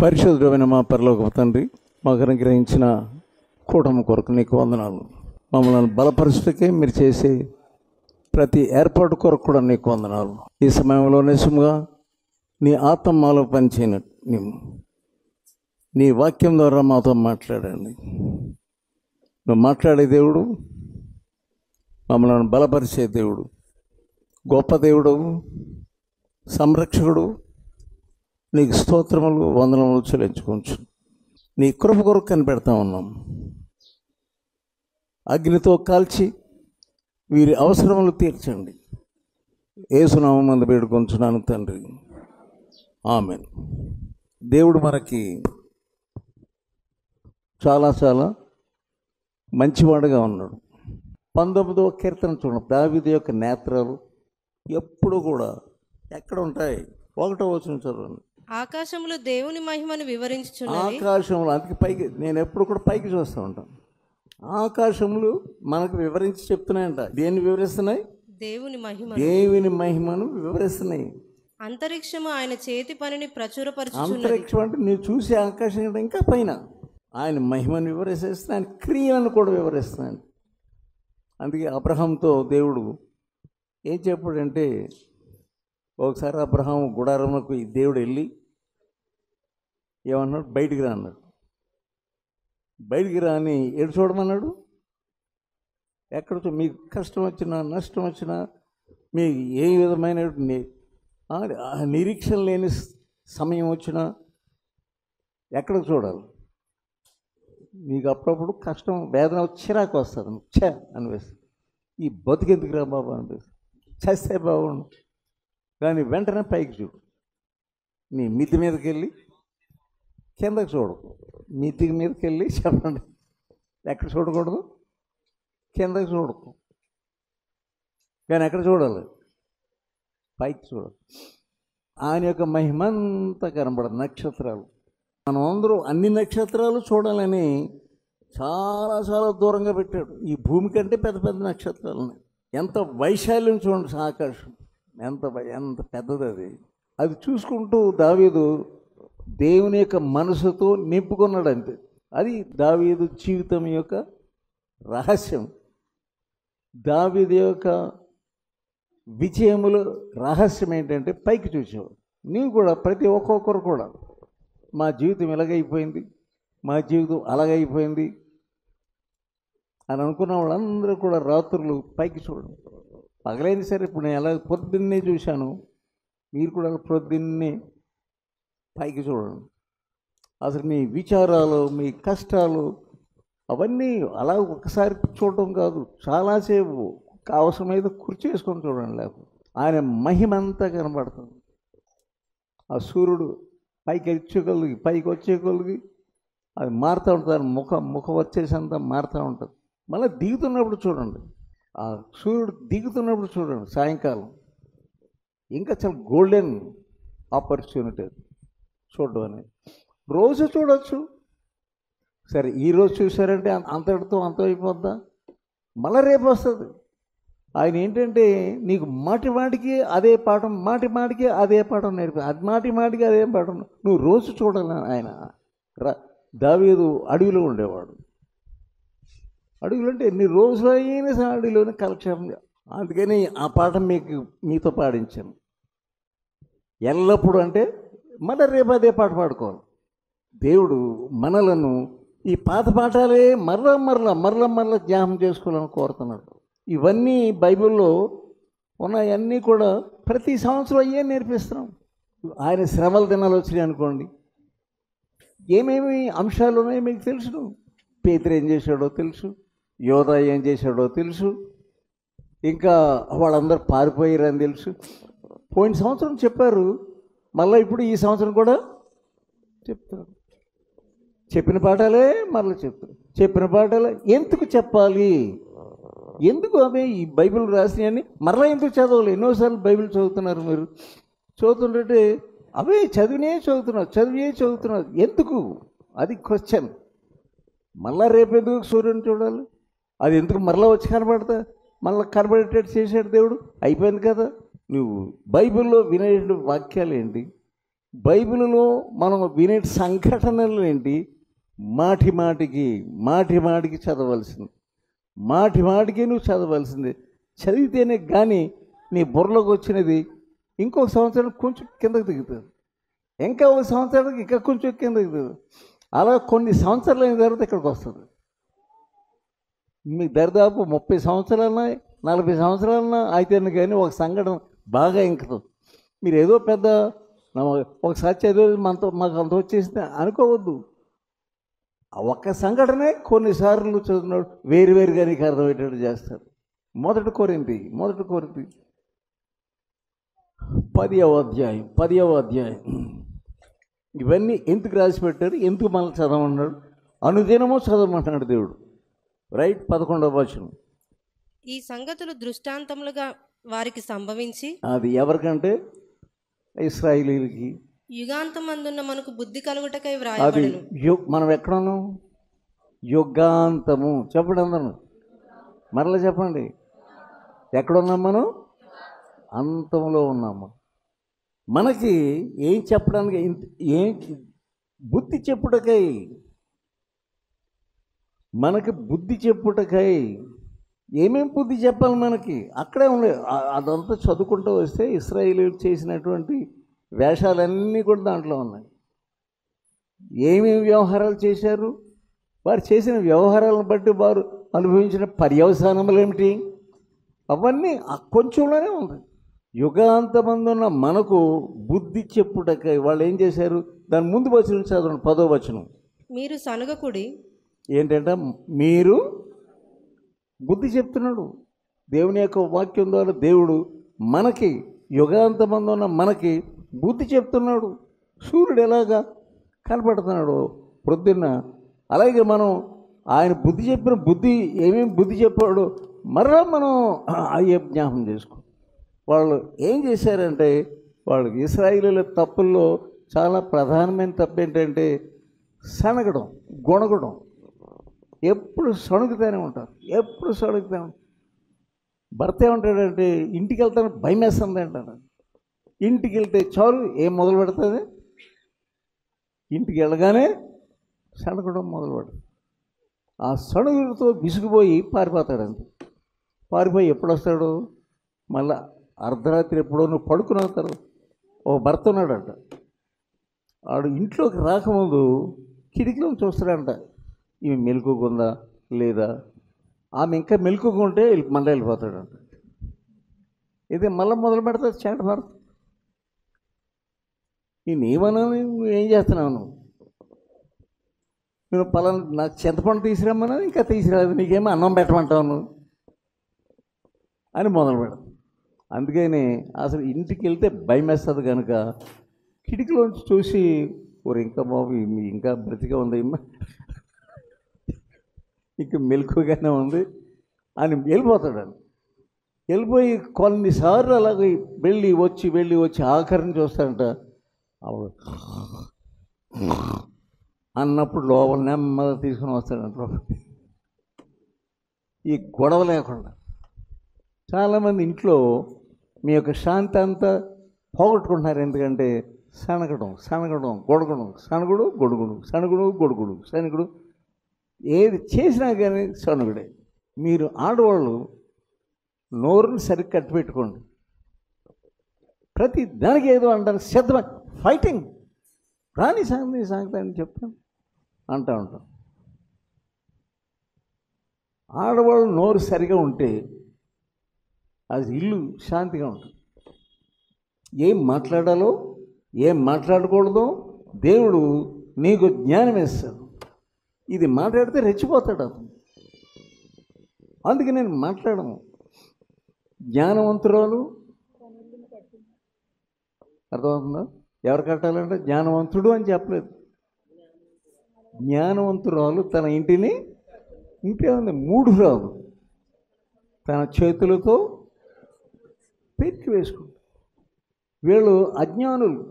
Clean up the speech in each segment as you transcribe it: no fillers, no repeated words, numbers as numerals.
పరిశుద్ధమైన మా పరలోకపు తండ్రి, మాకు అనుగ్రహించిన కూటమి కొరకు నీకు వందనాలు. మమ్మల్ని బలపరుచుటకే మీరు చేసే ప్రతి ఏర్పాటు కొరకు కూడా నీకు వందనాలు. ఈ సమయంలో నిజంగా నీ ఆత్మ మాలో పనిచేయనట్టు నీ వాక్యం ద్వారా మాతో మాట్లాడండి. నువ్వు మాట్లాడే దేవుడు, మమ్మల్ని బలపరిచే దేవుడు, గొప్ప దేవుడు, సంరక్షకుడు, నీకు స్తోత్రములు వందనములు చెల్లించుకోవచ్చు. నీ కృప కొరకు కనిపెడతా ఉన్నాం. అగ్నితో కాల్చి వీరి అవసరములు తీర్చండి. యేసునామం మందు వేడుకొంచున్నాను తండ్రి, ఆమేన్. దేవుడు మనకి చాలా చాలా మంచివాడుగా ఉన్నాడు. 19వ కీర్తన చూడండి. దావీదు యొక్క నేత్రాలు ఎప్పుడు కూడా ఎక్కడ ఉంటాయి? 1వ వచనం చదవండి. ఆకాశములు దేవుని మహిమను వివరించుచున్నవి. ఆకాశములు, అందుకే పైకి నేను ఎప్పుడు కూడా పైకి చూస్తూ ఉంటాను. ఆకాశములు మనకు వివరించి చెప్తున్నాయంట. దేన్ని వివరిస్తున్నాయి? దేవుని మహిమ. దేవుని మహిమను వివరిస్తున్నాయి. అంతరిక్షము ఆయన చేతి పనిని ప్రచురపరచుచున్నది. అంతరిక్షం అంటే నీవు చూసే ఆకాశం కంటే ఇంకా పైన ఆయన మహిమను వివరిస్తున్నాయి, ఆయన క్రియలను కూడా వివరిస్తున్నాయి. అందుకే అబ్రహాంతో దేవుడు ఏం చెప్పాడంటే, ఒకసారి అబ్రహాం గుడారంలోకి దేవుడు వెళ్ళి ఏమన్నాడు? బయటికి రా అన్నాడు. బయటికి రాని ఎడు చూడమన్నాడు. ఎక్కడ మీకు కష్టం వచ్చినా నష్టం వచ్చినా మీకు ఏ విధమైన నిరీక్షణ లేని సమయం వచ్చినా ఎక్కడ చూడాలి? మీకు అప్పుడప్పుడు కష్టం వేదన చిరాకు వస్తుంది, అనిపిస్తుంది. ఈ బతుకెందుకు రా బాబా అనిపిస్తుంది, చేస్తే బాగుండు. కానీ వెంటనే పైకి చూడు. నీ మిద్ది మీదకి వెళ్ళి కిందకి చూడకు. మిద్ది మీదకి వెళ్ళి చెప్పండి, ఎక్కడ చూడకూడదు? కిందకి చూడకు. కానీ ఎక్కడ చూడాలి? పైకి చూడాలి. ఆయన యొక్క మహిమంతా కనబడదు. నక్షత్రాలు మనం అందరూ అన్ని నక్షత్రాలు చూడాలని చాలా చాలా దూరంగా పెట్టాడు. ఈ భూమి కంటే పెద్ద పెద్ద నక్షత్రాలని. ఎంత వైశాల్యం చూడండి ఆకాశం, ఎంత పెద్దది అది. అది చూసుకుంటూ దావీదు దేవుని యొక్క మనసుతో నింపుకున్నాడు. అంతే. అది దావీదు జీవితం యొక్క రహస్యం. దావీదు యొక్క విజయముల రహస్యం ఏంటంటే పైకి చూసేవాడు. నీవు కూడా ప్రతి ఒక్కొక్కరు కూడా మా జీవితం ఇలాగైపోయింది, మా జీవితం అలాగైపోయింది అని అనుకున్న వాళ్ళందరూ కూడా రాత్రులు పైకి చూడండి. పగలైనా సరే, ఇప్పుడు నేను ఎలా పొద్దున్నే చూశాను, మీరు కూడా పొద్దున్నే పైకి చూడండి. అసలు మీ విచారాలు, మీ కష్టాలు అవన్నీ అలా ఒకసారి చూడటం కాదు, చాలాసేపు అవసరమైతే కుర్చీ వేసుకొని చూడండి. లేకపోతే ఆయన మహిమంతా కనబడుతుంది. ఆ సూర్యుడు పైకి వచ్చేకొలిగి పైకి వచ్చేకొలిగి అది మారుతూ ఉంటుంది. ముఖం వచ్చేసంతా మారుతూ ఉంటుంది. మళ్ళీ దిగుతున్నప్పుడు చూడండి, ఆ సూర్యుడు దిగుతున్నప్పుడు చూడండి సాయంకాలం, ఇంకా చాలా గోల్డెన్ ఆపర్చునిటీ చూడడం అనేది. రోజు చూడవచ్చు. సరే, ఈరోజు చూసారంటే అంతటితో అయిపోద్దా? మళ్ళీ రేపు వస్తుంది. ఆయన ఏంటంటే నీకు మాటి మాటికి అదే పాఠం, మాటి మాటికి అదే పాఠం అది మాటి మాటికి అదే పాఠం నువ్వు రోజు చూడాలి. ఆయన దావీదు అడవిలో ఉండేవాడు. అడవిలో అంటే ఎన్ని రోజులు అయినా సరే అడవిలోనే కాలక్షేపంగా. అందుకని ఆ పాఠం మీతో పాడించాను. ఎల్లప్పుడూ అంటే మళ్ళీ రేపు అదే పాట పాడుకోవాలి. దేవుడు మనలను ఈ పాత పాఠాలే మరల జ్ఞాపకం చేసుకోవాలని కోరుతున్నాడు. ఇవన్నీ బైబిల్లో ఉన్నాయన్నీ కూడా ప్రతి సంవత్సరం అయ్యే నేర్పిస్తున్నాం. ఆయన శ్రమల దినాలు వచ్చినాయి అనుకోండి, ఏమేమి అంశాలు ఉన్నాయో మీకు తెలుసు. పేతురు ఏం చేశాడో తెలుసు, యోధా ఏం చేశాడో తెలుసు, ఇంకా వాళ్ళందరూ పారిపోయారని తెలుసు. పోయిన సంవత్సరం చెప్పారు, మళ్ళీ ఇప్పుడు ఈ సంవత్సరం కూడా చెప్తారు. చెప్పిన పాఠాలే మరలా చెప్తారు. చెప్పిన పాఠాలే ఎందుకు చెప్పాలి? ఎందుకు అవే ఈ బైబిల్ రాసినవన్నీ మరలా ఎందుకు చదవాలి? ఎన్నోసార్లు బైబిల్ చదువుతున్నారు మీరు. చదువుతుంటే అవే చదివే చదువుతున్నారు ఎందుకు? అది క్వశ్చన్. మళ్ళా రేపు ఎందుకు సూర్యుని చూడాలి? అది ఎందుకు మరలా వచ్చి కనబడతా? మళ్ళీ కనబడేటట్టు చేశాడు దేవుడు. అయిపోయింది కదా. నువ్వు బైబిల్లో వినే వాక్యాలు ఏంటి? బైబిల్లో మనం వినే సంఘటనలు ఏంటి? మాటి మాటికి చదవలసింది, మాటికి నువ్వు చదవలసింది. చదివితేనే కానీ నీ బుర్రలోకి వచ్చినది ఇంకొక సంవత్సరం కొంచెం కిందకు దిగుతుంది, ఇంకా ఒక సంవత్సరానికి ఇంకా కొంచెం కిందకు దిగుతుంది. అలా కొన్ని సంవత్సరాలు అయిన తర్వాత ఇక్కడికి వస్తుంది. మీకు దరిదాపు 30 సంవత్సరాలన్నా 40 సంవత్సరాలన్నా అయితేనే కానీ ఒక సంఘటన బాగా ఇంకదు. మీరు ఏదో పెద్ద ఒకసారి చదివేది మాకు అంత వచ్చేసింది అనుకోవద్దు. ఒక్క సంఘటనే కొన్నిసార్లు చదివినాడు వేరుగా నీకు అర్థమయ్యేటట్టు చేస్తారు. మొదటి కొరింథీ 10వ అధ్యాయం. ఇవన్నీ ఎందుకు రాసి పెట్టారు? ఎందుకు మళ్ళీ చదవమన్నాడు? అనుదినము చదవమంటున్నాడు దేవుడు. రైట్. 11వ వచనం. ఈ సంగతులు దృష్టాంతములుగా వారికి సంభవించి, అది ఎవరికంటే ఇశ్రాయేలీయులకి, యుగాంతమందున్న మనకు బుద్ధి కలుగుటకై అది వ్రాయబడెను. మనం ఎక్కడున్నాం? యుగాంతము. చెప్పండి అందరూ, మరలా చెప్పండి. ఎక్కడున్నాం మనం? అంతంలో ఉన్నాము. మనకి ఏం చెప్పడానికి, ఏం బుద్ధి చెప్పుటకై, మనకి బుద్ధి చెప్పుటకై ఏమేం బుద్ధి చెప్పాలి మనకి? అక్కడే ఉంది. అదంతా చదువుకుంటూ వస్తే ఇశ్రాయేలీయులు చేసినటువంటి వేషాలన్నీ కూడా దాంట్లో ఉన్నాయి. ఏమేమి వ్యవహారాలు చేశారు, వారు చేసిన వ్యవహారాలను బట్టి వారు అనుభవించిన పర్యవసానములు ఏమిటి, అవన్నీ ఆ కొంచెంలోనే ఉంది. యుగాంతమందున్న మనకు బుద్ధి చెప్పుటకై వాళ్ళు ఏం చేశారు? దాని ముందు వచనం చదవండి, 10వ వచనం. మీరు సనుగకుడి. ఏంటంటే మీరు బుద్ధి చెప్తున్నాడు. దేవుని యొక్క వాక్యం ద్వారా దేవుడు మనకి యుగాంతమందున్న మనకి బుద్ధి చెప్తున్నాడు. సూర్యుడు ఎలాగా కనపడుతున్నాడు ప్రొద్దున్న, అలాగే మనం ఆయన బుద్ధి చెప్పిన బుద్ధి ఏమేమి బుద్ధి చెప్పాడు మరలా మనం అయ్యే జ్ఞాపం చేసుకో. వాళ్ళు ఏం చేశారంటే, వాళ్ళు ఇశ్రాయేలీయుల తప్పుల్లో చాలా ప్రధానమైన తప్పు ఏంటంటే సనగడం, గొణగడం. ఎప్పుడు సణుగుతూనే ఉంటారు. భర్త ఏమంటాడంటే ఇంటికి వెళ్తాను భయం వేస్తుంది అంటాడు. ఇంటికి వెళ్తే చాలు ఏం మొదలు పెడుతుంది? ఇంటికి వెళ్ళగానే సణగడం మొదలు పెడుతుంది. ఆ సణుగుతో విసుగుపోయి పారిపోతాడంతే. పారిపోయి ఎప్పుడు వస్తాడు? మళ్ళా అర్ధరాత్రి ఎప్పుడో నువ్వు పడుకుని వస్తారు. ఓ భర్త ఉన్నాడంట, వాడు ఇంట్లోకి రాకముందు కిటికీలో చూస్తాడంట, ఈమె మెలుకుందా లేదా. ఆమె ఇంకా మెలుకుంటే మళ్ళీ వెళ్ళిపోతాడంట. ఇది మళ్ళీ మొదలు పెడతాడు చేట భర్త. నేనేమన్నా నువ్వు ఏం చేస్తున్నావు? నువ్వు పలానా నాకు చింతపండు తీసుకురమ్మన్నా ఇంకా తీసుకురాదు, నీకేమో అన్నం పెట్టమంటావు నువ్వు అని మొదలు పెడతాను. అందుకని అసలు ఇంటికి వెళ్తే భయం వేస్తుంది కనుక కిటికీలోంచి చూసి ఓరు ఇంకా బాబు ఇంకా బ్రతిగా ఉంది, ఇంకా మెలకుగానే ఉంది అని వెళ్ళిపోతాడు. వెళ్ళిపోయి కొన్నిసార్లు అలాగే వెళ్ళి వచ్చి ఆఖరిని చూస్తాడంట. అప్పుడు అన్నప్పుడు లోపల నెమ్మది తీసుకుని వస్తాడంట. ఈ గొడవ లేకుండా చాలామంది ఇంట్లో మీ యొక్క శాంతి అంతా పోగొట్టుకుంటున్నారు. ఎందుకంటే సనగడం, గొడగడం, సణుగుడు ఏది చేసినా కానీ సణుగుడే. మీరు ఆడవాళ్ళు నోరుని సరిగ్గా కట్టిపెట్టుకోండి. ప్రతి దానికి ఏదో అంటారు, సిద్ధమై ఫైటింగ్ రాని సాంగతి అని చెప్తాను అంటూ ఉంటాం. ఆడవాళ్ళు నోరు సరిగా ఉంటే అది ఇల్లు శాంతిగా ఉంటుంది. ఏం మాట్లాడాలో ఏం మాట్లాడకూడదో దేవుడు నీకు జ్ఞానం ఇస్తాడు. ఇది మాట్లాడితే రెచ్చిపోతాడు అతను. అందుకే నేను మాట్లాడను. జ్ఞానవంతురాలు అర్థమవుతుందా? ఎవరు కట్టాలంటే జ్ఞానవంతుడు అని చెప్పలేదు. జ్ఞానవంతురాలు తన ఇంటిని ఇంకేముంది మూఢురాలు తన చేతులతో పెట్టి వేసుకుంటారు. వీళ్ళు అజ్ఞానులు,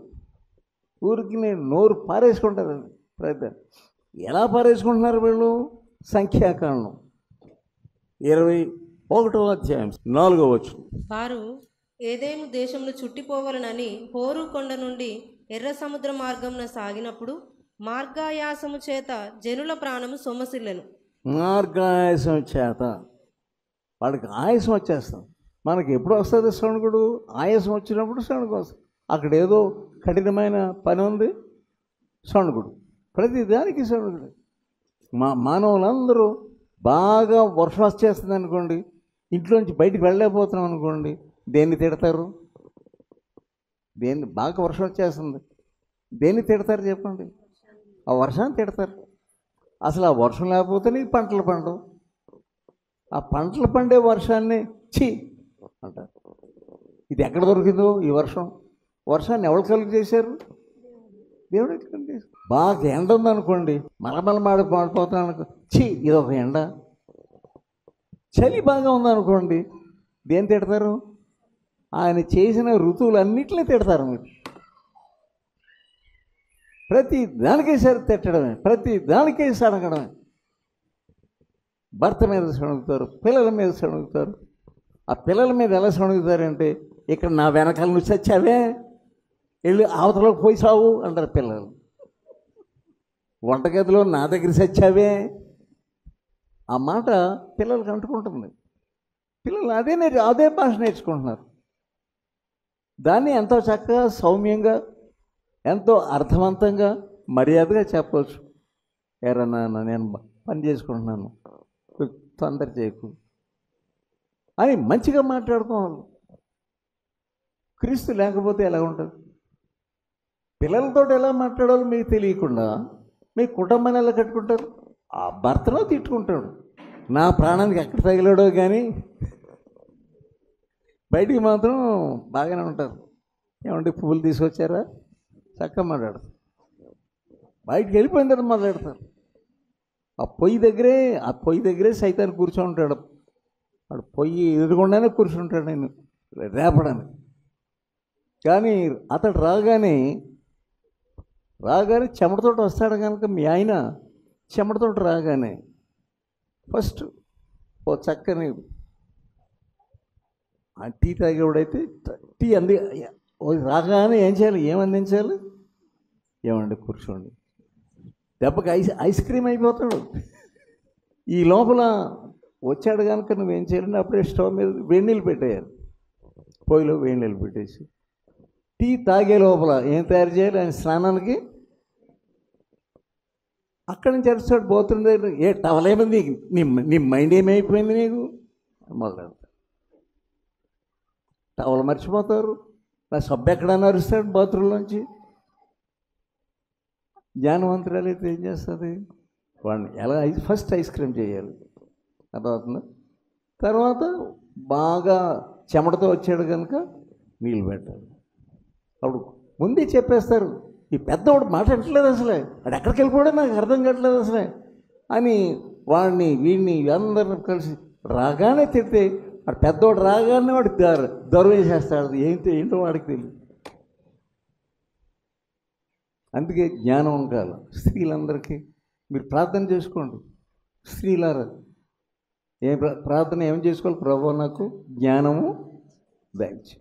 ఊరికి నేను నోరు పారేసుకుంటారండి. ప్రయత్నం ఎలా పారేసుకుంటున్నారు వీళ్ళు? సంఖ్యాకాండం 21వ అధ్యాయం 4వ వచనం. వారు ఏదేను దేశమును చుట్టిపోవాలనని హోరు కొండ నుండి ఎర్ర సముద్ర మార్గమున సాగినప్పుడు మార్గాయాసము చేత జనుల ప్రాణము సొమ్మసిల్లెను. మార్గాయాసం చేత వాడికి ఆయాసం వచ్చేస్తాం. మనకి ఎప్పుడు వస్తుంది సణుగుడు? ఆయాసం వచ్చినప్పుడు సణుగు వస్తుంది. అక్కడ ఏదో కఠినమైన పని ఉంది, సణుగుడు. ప్రతి దానికి సణుగుడు. మానవులందరూ బాగా వర్షం వచ్చేస్తుంది అనుకోండి, ఇంట్లోంచి బయటికి వెళ్ళలేకపోతున్నాం అనుకోండి, దేన్ని తిడతారు? బాగా వర్షం వచ్చేస్తుంది, దేన్ని తిడతారు చెప్పండి? ఆ వర్షాన్ని తిడతారు. అసలు ఆ వర్షం లేకపోతేనే ఈ పంటలు పండవు. ఆ పంటలు పండే వర్షాన్ని ఛీ అంటారు. ఇది ఎక్కడ దొరికిందో ఈ వర్షం? వర్షాన్ని ఎవరు కలుగు చేశారు? దేవుడు కలుగు చేశారు. బాగా ఎండ ఉందనుకోండి, మాడిపోతున్నాను అనుకో, ఛీ ఇది ఒక ఎండ. చలి బాగా ఉందనుకోండి, దేని తిడతారు? ఆయన చేసిన ఋతువులన్నిటినీ తిడతారు. మీరు ప్రతి దానికే సరి తిట్టడమే, ప్రతి దానికే సడగడమే. భర్త మీద సణుగుతారు, పిల్లల మీద సణుగుతారు. ఆ పిల్లల మీద ఎలా సణుగుతారంటే, ఇక్కడ నా వెనకాల నువ్వు చచ్చావే, వెళ్ళి అవతలకు పోయి సావు అంటారు పిల్లలు. వంటగదిలో నా దగ్గర చచ్చావే, ఆ మాట పిల్లలకు అంటుకుంటుంది. పిల్లలు అదే భాష నేర్చుకుంటున్నారు. దాన్ని ఎంతో చక్కగా, సౌమ్యంగా, ఎంతో అర్థవంతంగా, మర్యాదగా చెప్పవచ్చు. ఎరా నాన్న, నేను పని చేసుకుంటున్నాను, తొందర చేయకు అని మంచిగా మాట్లాడుకోవాలి. క్రీస్తు లేకపోతే ఎలా ఉంటుంది? పిల్లలతో ఎలా మాట్లాడాలో మీకు తెలియకుండా మీ కుటుంబాన్ని ఎలా కట్టుకుంటారు? ఆ భర్తలో తిట్టుకుంటాడు, నా ప్రాణానికి ఎక్కడ తగిలాడో కానీ బయటికి మాత్రం బాగానే ఉంటారు. ఏమంటే పువ్వులు తీసుకొచ్చారా? చక్కగా మాట్లాడతారు. బయటికి వెళ్ళిపోయిన తర్వాత మాట్లాడతారు. ఆ పొయ్యి దగ్గరే సైతాన్ని కూర్చొని ఉంటాడు. వాడు పొయ్యి ఎదురుగుండానే కూర్చుంటాడు నేను రేపడానికి. కానీ అతడు రాగానే చెమటతోటి వస్తాడు కనుక, మీ ఆయన చెమటతోటి రాగానే ఫస్ట్ ఓ చక్కని టీ తాగేవాడైతే టీ రాగానే ఏం చేయాలి? ఏమందించాలి? ఏమండి కూర్చోండి. దెబ్బకి ఐస్ క్రీమ్ అయిపోతాడు. ఈ లోపల వచ్చాడు కనుక నువ్వేం చేయాలంటే అప్పుడే స్టవ్ మీద వేడి నీళ్ళు పెట్టేయాలి. పొయ్యిలో వేడి నీళ్ళు పెట్టేసి టీ తాగే లోపల ఏం తయారు చేయాలి? ఆయన స్నానానికి అక్కడి నుంచి అరిస్తాడు బాత్రూమ్ దగ్గర. ఏ టవల్ ఏమైంది? నీ మైండ్ ఏమైపోయింది నీకు? మొదలెడతాడు. టవల్ మర్చిపోతారు. నా సబ్బు ఎక్కడన్నా అరుస్తాడు బాత్రూంలోంచి. జ్ఞానవంతురాలు అయితే ఏం చేస్తుంది? వాడిని ఎలా ఫస్ట్ ఐస్ క్రీమ్ చేయాలి, తర్వాత బాగా చెమటతో వచ్చాడు కనుక నీళ్ళు పెట్టాలి. అప్పుడు ముందే చెప్పేస్తారు, ఈ పెద్దవాడు మాట్లాడట్లేదు అసలే, వాడు ఎక్కడికి వెళ్ళిపోవడం నాకు అర్థం కావట్లేదు అసలే అని వీడిని అందరిని కలిసి రాగానే తిడితే, వాడు పెద్దవాడు రాగానే వాడికి దొరవ వేసేస్తాడు. ఏంటో వాడికి తెలియదు. అందుకే జ్ఞానం ఉండాలి స్త్రీలందరికీ. మీరు ప్రార్థన చేసుకోండి స్త్రీలారా. ప్రార్థన ఏం చేసుకోవాలి? ప్రభువా నాకు జ్ఞానము దయచేయి.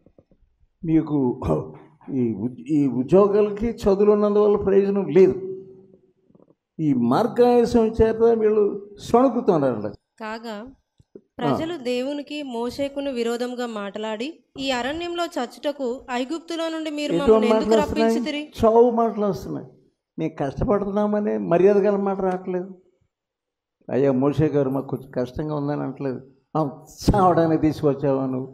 మీకు ఈ ఉద్యోగాలకి చదువులు ఉన్నందువల్ల ప్రయోజనం లేదు. ఈ మార్గాయసం చేత వీళ్ళు సణుకుతున్నారు. కాగా ప్రజలు దేవునికి మోషేకును విరోధంగా మాట్లాడి, ఈ అరణ్యంలో చచ్చుటకు ఐగుప్తులో నుండి మీరు మమ్మల్ని ఎందుకు రప్పించితిరి? చావు మాటలు వస్తున్నాయి. మేము కష్టపడుతున్నామని మర్యాద గల మాట రావట్లేదు. అయ్యా మోషే గారు మాకు కొంచెం కష్టంగా ఉందని అనట్లేదు. సావడానికి తీసుకొచ్చావా నువ్వు?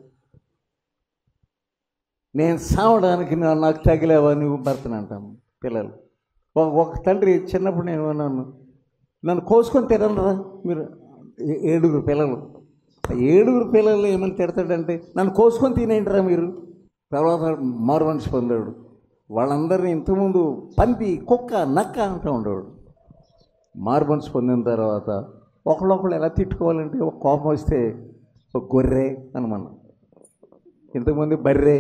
నేను సావడానికి నాకు తగిలేవా నువ్వు? భర్తను అంటాము పిల్లలు. ఒక తండ్రి చిన్నప్పుడు నేను అన్నాను, నన్ను కోసుకొని తినరా మీరు? 7 పిల్లలు. 7 పిల్లలు ఏమని తిడతాడంటే, నన్ను కోసుకొని తినేంటారా మీరు? తర్వాత మారు మనిషి పొందాడు. వాళ్ళందరినీ ఇంతకుముందు పంది, కుక్క, నక్క అంటూ ఉండేవాడు. మారు మనిషి పొందిన తర్వాత ఒకళ్ళొకళ్ళు ఎలా తిట్టుకోవాలంటే, ఒక కోపం వస్తే ఒక గొర్రె అనమన్నా, ఇంతకుముందు బర్రె,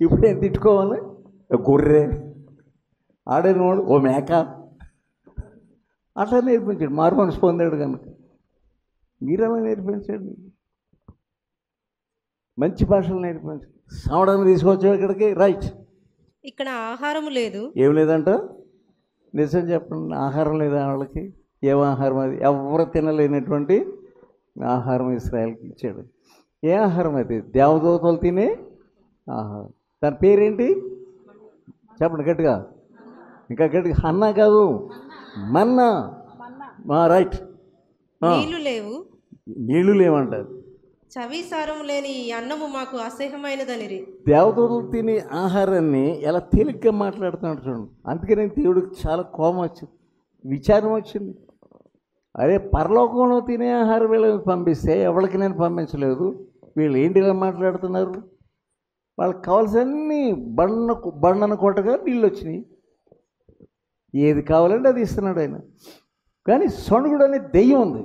ఇప్పుడు ఏం తిట్టుకోవాలి? గొర్రె. ఆడేనవాడు ఓ మేక. అట్లా నేర్పించాడు. మారు మనసు పొందాడు కనుక. మీరెలా నేర్పించండి? మంచి భాషలు నేర్పించు. సావడానికి తీసుకొచ్చావు ఇక్కడికి, రైట్. ఇక్కడ ఆహారం లేదు. ఏం లేదంట? నిజం చెప్పండి, ఆహారం లేదా వాళ్ళకి? ఏం ఆహారం అది? ఎవరు తినలేనటువంటి ఆహారం ఇశ్రాయేల్కి ఇచ్చాడు. ఏ ఆహారం అది? దేవదూతలు తినే ఆహారం. దాని పేరేంటి చెప్పండి గట్టిగా, ఇంకా గట్టిగా. హన్నా కాదు, మన్నా. రైట్. నీళ్లు లేవు. నీళ్లు లేవంటారు. చవి సారం లేని ఈ అన్నము మాకు అసహ్యమైనదనిరి. దేవదూతలు తినే ఆహారాన్ని ఎలా తేలిగ్గా మాట్లాడుతున్నాడు చూడండి. అందుకనే దేవుడికి చాలా కోపం వచ్చింది, విచారం వచ్చింది. అదే పరలోకంలో తినే ఆహారం వీళ్ళకి పంపిస్తే ఎవరికి నేను పంపించలేదు, వీళ్ళు ఏంటి ఇలా మాట్లాడుతున్నారు? వాళ్ళకి కావాల్సినన్ని బండన కొట్టగా నీళ్ళు వచ్చినాయి. ఏది కావాలంటే అది ఇస్తున్నాడు ఆయన. కానీ సొణుగుడు అనే దెయ్యం ఉంది.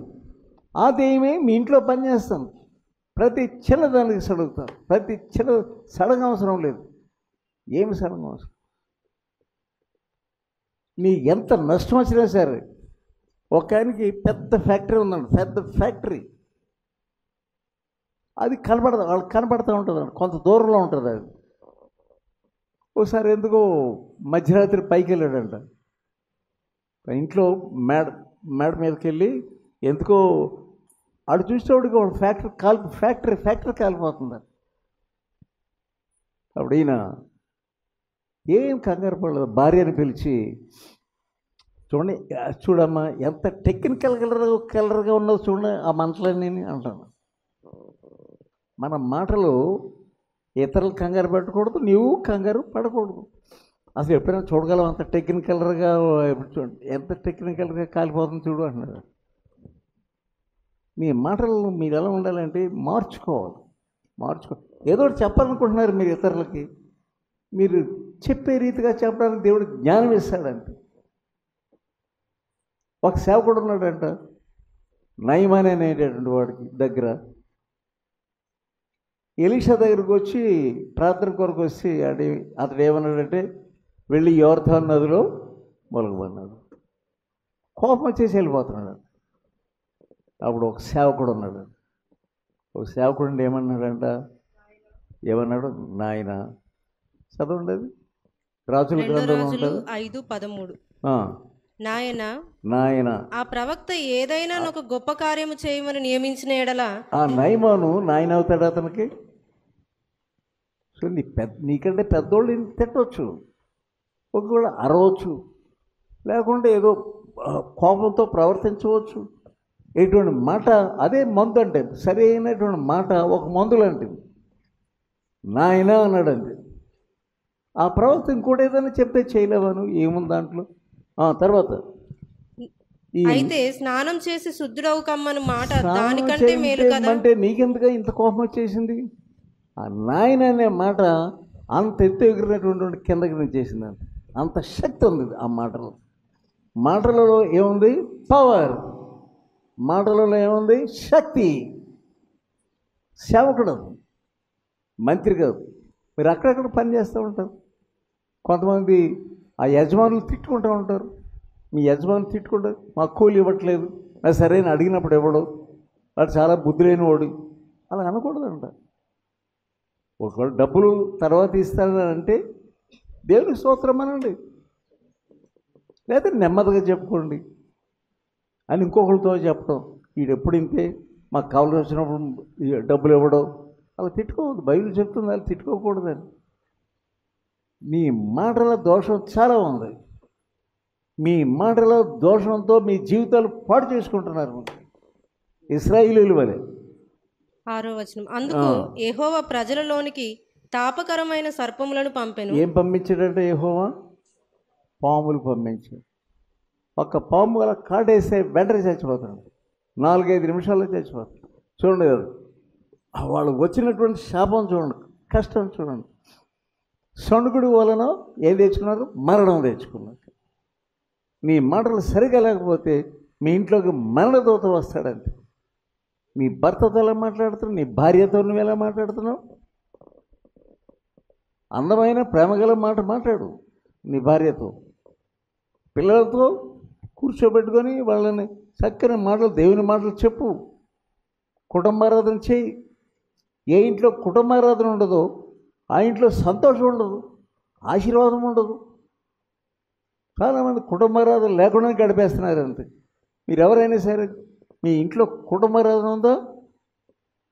ఆ దెయ్యమే మీ ఇంట్లో పనిచేస్తాను. ప్రతి చిన్నదానికి సడుగుతారు. ప్రతి చిన్న సడగ అవసరం లేదు. ఏమి సడగ అవసరం? నీ ఎంత నష్టం వచ్చినా సరే, ఒక ఆయనకి పెద్ద ఫ్యాక్టరీ ఉందండి, పెద్ద ఫ్యాక్టరీ. అది కనబడదు, వాళ్ళకి కనబడుతూ ఉంటుంది, కొంత దూరంలో ఉంటుంది అది. ఒకసారి ఎందుకో మధ్యరాత్రి పైకి వెళ్ళాడంట. ఇంట్లో మేడ మీదకి వెళ్ళి ఎందుకో అటు చూసేవాడికి ఒక ఫ్యాక్టరీ కాలిపోతుంది. అప్పుడు ఈయన ఏం కంగారు పడలేదు, భార్యని పిలిచి, చూడండి చూడమ్మా ఎంత కలర్గా ఉన్నదో చూడండి ఆ మంటలన్నీ అంటాను. మన మాటలు ఇతరులు కంగారు పెట్టకూడదు, నీవు కంగారు పడకూడదు. అసలు ఎప్పుడైనా చూడగలం అంత టెక్నికల్గా? చూడండి ఎంత టెక్నికల్గా కాలిపోతుంది చూడు అంటున్నారు. మీ మాటలు మీరు ఎలా ఉండాలంటే మార్చుకోవాలి. ఏదో ఒకటి చెప్పాలనుకుంటున్నారు మీరు ఇతరులకి, మీరు చెప్పే రీతిగా చెప్పడానికి దేవుడు జ్ఞానం ఇస్తాడంటే. ఒక సేవకుడు ఉన్నాడంట, నయమాన్ అనేటటువంటి వాడికి దగ్గర. ఎలీషా దగ్గరకు వచ్చి ప్రార్థన కొరకు వచ్చి అతడు ఏమన్నాడంటే, వెళ్ళి యోర్దాను నదిలో మొలగమన్నాడు. కోపం వచ్చేసి వెళ్ళిపోతున్నాడు. అప్పుడు ఒక సేవకుడు ఉన్నాడు. ఒక సేవకుడు ఏమన్నాడు? నాయన, చదవండి అది, రాజుల గ్రంథంలో ఉంటుంది 5:13. నాయన ఆ ప్రవక్త ఏదైనా ఒక గొప్ప కార్యము చేయమని నియమించిన ఎడల ఆ నయమాను నాయన అవుతాడు అతనికి. సో నీకంటే పెద్దోళ్ళు తిట్టవచ్చు, ఒకవేళ అరవచ్చు, లేకుంటే ఏదో కోపంతో ప్రవర్తించవచ్చు. ఎటువంటి మాట అదే మందు అంటే, సరైనటువంటి మాట ఒక మందులు అంటే. నాయన అన్నాడంతే. ఆ ప్రవక్త ఇంకోటి ఏదైనా చెప్తే చేయలేవాను, ఏముంది దాంట్లో? తర్వాత అయితే స్నానం చేసి శుద్ధుడవు కమ్మని మాట దానికంటే మేలు కదా అంటే నీకెందుగా ఇంత కోపం వచ్చేసింది? ఆ నాయన అనే మాట అంత ఎత్తు ఎగిరినటువంటి కిందకి చేసింది. అంత శక్తి ఉంది ఆ మాటలలో ఏముంది? పవర్. మాటలలో ఏముంది? శక్తి. సేవకుడు, మంత్రి కాదు. మీరు అక్కడక్కడ పని చేస్తూ ఉంటారు. కొంతమంది ఆ యజమానులు తిట్టుకుంటూ ఉంటారు. మీ యజమానులు తిట్టుకుంటారు, మాకు కూలి ఇవ్వట్లేదు, అది సరైన అడిగినప్పుడు ఇవ్వడు, వాడు చాలా బుద్ధి లేని వాడు. అలా అనకూడదంట. ఒకవేళ డబ్బులు తర్వాత ఇస్తానని అంటే దేవునికి స్తోత్రం అనండి, లేదా నెమ్మదిగా చెప్పుకోండి అని ఇంకొకరితో చెప్పడం. వీడు ఎప్పుడు ఇంతే, మాకు కావాల్సి వచ్చినప్పుడు డబ్బులు ఇవ్వడం, అలా తిట్టుకోవద్దు. బైబిల్ చెప్తుంది అలా తిట్టుకోకూడదని. మీ మాటల దోషం చాలా ఉంది. మీ మాటల దోషంతో మీ జీవితాలు పాడు చేసుకుంటున్నారు ఇశ్రాయేలీయుల వలె. 6వ వచనం. అందుకు యెహోవా ప్రజలలోనికి తాపకరమైన సర్పములను పంపెను. ఏం పంపించాడంటే యెహోవా? పాములు పంపించాడు. ఒక్క పాము అలా కాటేస్తే వెంటనే చచ్చిపోతాడు, 4-5 నిమిషాల్లో చచ్చిపోతాడు. చూడండి కదా, వాళ్ళు వచ్చినటువంటి శాపం చూడండి, కష్టం చూడండి. సొణుకుడు వలన ఏం తెచ్చుకున్నారు? మరణం తెచ్చుకున్నారు. నీ మాటలు సరిగా లేకపోతే మీ ఇంట్లోకి మరణదూత వస్తాడంతే. నీ భర్తతో ఎలా మాట్లాడుతున్నావు? నీ భార్యతో నువ్వు ఎలా మాట్లాడుతున్నావు? అందమైన ప్రేమగల మాట మాట్లాడు నీ భార్యతో. పిల్లలతో కూర్చోబెట్టుకొని వాళ్ళని చక్కని మాటలు, దేవుని మాటలు చెప్పు. కుటుంబారాధన చేయి. ఏ ఇంట్లో కుటుంబారాధన ఉండదో ఆ ఇంట్లో సంతోషం ఉండదు, ఆశీర్వాదం ఉండదు. చాలామంది కుటుంబారాధన లేకుండా గడిపేస్తున్నారు అంతే. మీరు ఎవరైనా సరే మీ ఇంట్లో కుటుంబారాధన ఉందా?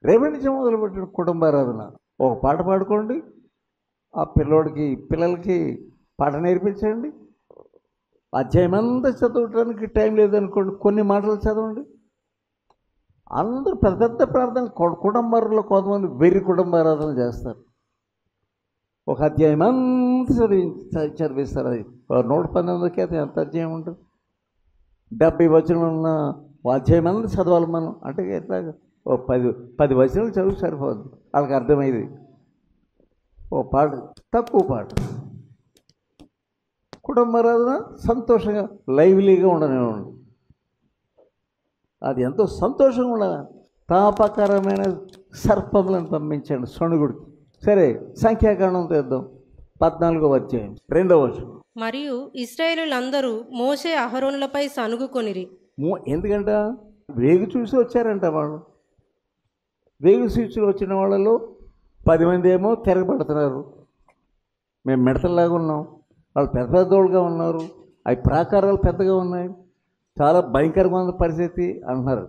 రేపటి నుంచి మొదలుపెట్టిన కుటుంబారాధన. ఒక పాట పాడుకోండి, ఆ పిల్లలకి పాట నేర్పించండి. అధ్యాయం అంతా చదవటానికి టైం లేదనుకోండి, కొన్ని మాటలు చదవండి. అందరూ పెద్ద పెద్ద ప్రార్థన కుటుంబాలలో కొంతమంది వెర్రి కుటుంబారాధన చేస్తారు. ఒక అధ్యాయం అంతా చదివిస్తారు. అది 119కి అది ఎంత అధ్యాయం ఉంటుంది? 70 వచనం ఉన్న అధ్యాయం అంతా చదవాలి మనం. అంటే ఎట్లా ఓ 10 వచనాలు చదువు సరిపోద్ది, వాళ్ళకి అర్థమైంది. ఓ పాట, తక్కువ పాట. కుటుంబారాధన సంతోషంగా లైవ్లీగా ఉండనివ్వండి. అది ఎంతో సంతోషంగా ఉండాలి. తాపకరమైన సర్పములను పంపించండి సొణుగుడికి. సరే, సంఖ్యాకాండం తెద్దాం. 14వ అధ్యాయం 2వ వచనం. మరియు ఇశ్రాయేలులందరూ మోషే అహరోనులపై సనుగుకొనిరి. ఎందుకంట వేగు చూసి వచ్చారంట వాళ్ళు. వేగు చూసి వచ్చిన వాళ్ళలో 10 మంది ఏమో తిరగబడుతున్నారు. మేము మిడతల్లాగా ఉన్నాం, వాళ్ళు పెద్ద పెద్దోళ్ళుగా ఉన్నారు, అవి ప్రాకారాలు పెద్దగా ఉన్నాయి, చాలా భయంకరమైన పరిస్థితి అంటున్నారు.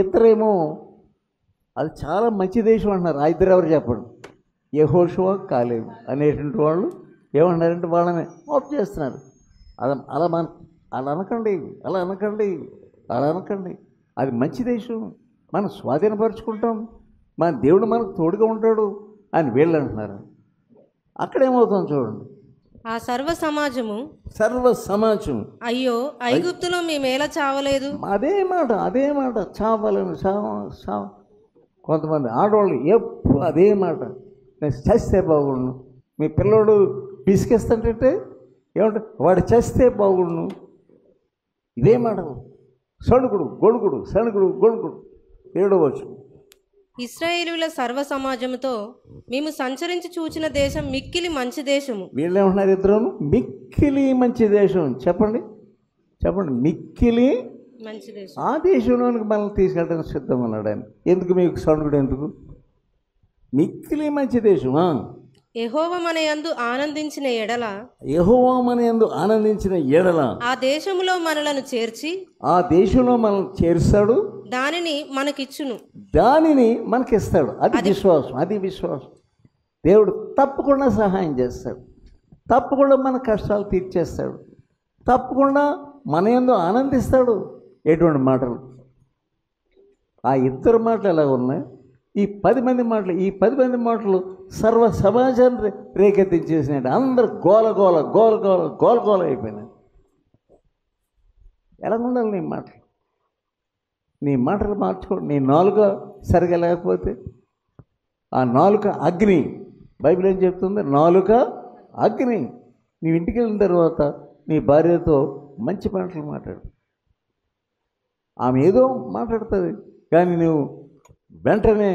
ఇద్దరేమో అది చాలా మంచి దేశం అంటున్నారు. ఆ ఇద్దరు ఎవరు చెప్పండి? యెహోషువ, కాలేబు అనేటువంటి వాళ్ళు ఏమన్నారంటే వాళ్ళని ఆఫ్ చేస్తున్నారు. అలా అనకండి, అలా అనకండి. అది మంచి దేశం, మనం స్వాధీనపరుచుకుంటాం, మన దేవుడు మనకు తోడుగా ఉంటాడు అని వీళ్ళు అంటున్నారు. అక్కడేమవుతుందో చూడండి. ఆ సర్వ సమాజం అయ్యో ఐగుప్తులో మేమేలా చావలేదు. అదే మాట చావాలని కొంతమంది ఆడవాళ్ళు ఎప్పుడు అదే మాట, నేను చేస్తే బాగుండు. మీ పిల్లోడు పిసికేస్తుంటే ఏమంటే వాడు చేస్తే బాగుండు, ఇదే మాట. సణుకుడు గొణుకుడు 7వ వచనం. ఇశ్రాయేలుల సర్వ సమాజముతో మేము సంచరించి చూచిన దేశం మిక్కిలి మంచి దేశము. వీళ్ళేమంటున్నారు ఇద్దరు? మిక్కిలి మంచి దేశం. చెప్పండి, మిక్కిలి మంచి దేశం. ఆ దేశంలోనికి మనల్ని తీసుకెళ్ళడానికి సిద్ధం అన్నాడు ఆయన. ఎందుకు మీకు సణుకుడు? ఎందుకు? మిక్కిలి మంచి దేశం. యెహోవా మన యందు ఆనందించిన ఎడల ఆ దేశములో మనలను చేర్చాడు, దానిని మనకిచ్చును, దానిని మనకిస్తాడు. అది విశ్వాసం. దేవుడు తప్పకుండా సహాయం చేస్తాడు, తప్పకుండా మన కష్టాలు తీర్చేస్తాడు, తప్పకుండా మన యందు ఆనందిస్తాడు. ఎటువంటి మాటలు! ఆ ఇద్దరు మాటలు ఎలా ఉన్నాయి? ఈ 10 మంది మాటలు సర్వ సమాజాన్ని రేకెత్తించేసినాడు. అందరు గోల అయిపోయినాయి. ఎలా ఉండాలి నీ మాటలు మార్చుకోండి. నీ నాలుక సరిగా లేకపోతే ఆ నాలుక అగ్ని. బైబిల్ ఏం చెప్తుంది? నాలుక అగ్ని. నీవు ఇంటికి వెళ్ళిన తర్వాత నీ భార్యతో మంచి మాటలు మాట్లాడు. ఆమె ఏదో మాట్లాడుతుంది, కానీ నువ్వు వెంటనే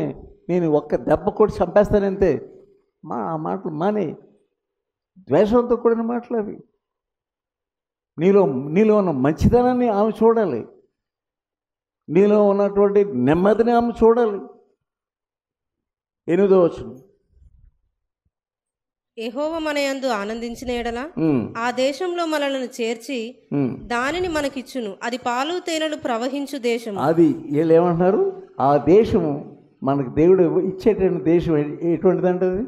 నేను ఒక్క దెబ్బ కొట్టి చంపేస్తానంతే. ఆ మాటలు మానే. ద్వేషంతో కూడిన మాటలు అవి. నీలో ఉన్న మంచితనాన్ని ఆమె చూడాలి, నీలో ఉన్నటువంటి నెమ్మదిని ఆమె చూడాలి. 8వ వచనం. యెహోవా మన యందు ఆనందించిన ఎడల ఆ దేశంలో మనలను చేర్చి దానిని మనకిచ్చును, అది పాలు తేనెలు ప్రవహించు దేశం. అది వీళ్ళు ఏమంటున్నారు? ఆ దేశము మనకు దేవుడు ఇచ్చేటువంటి దేశం ఎటువంటిదంటే అది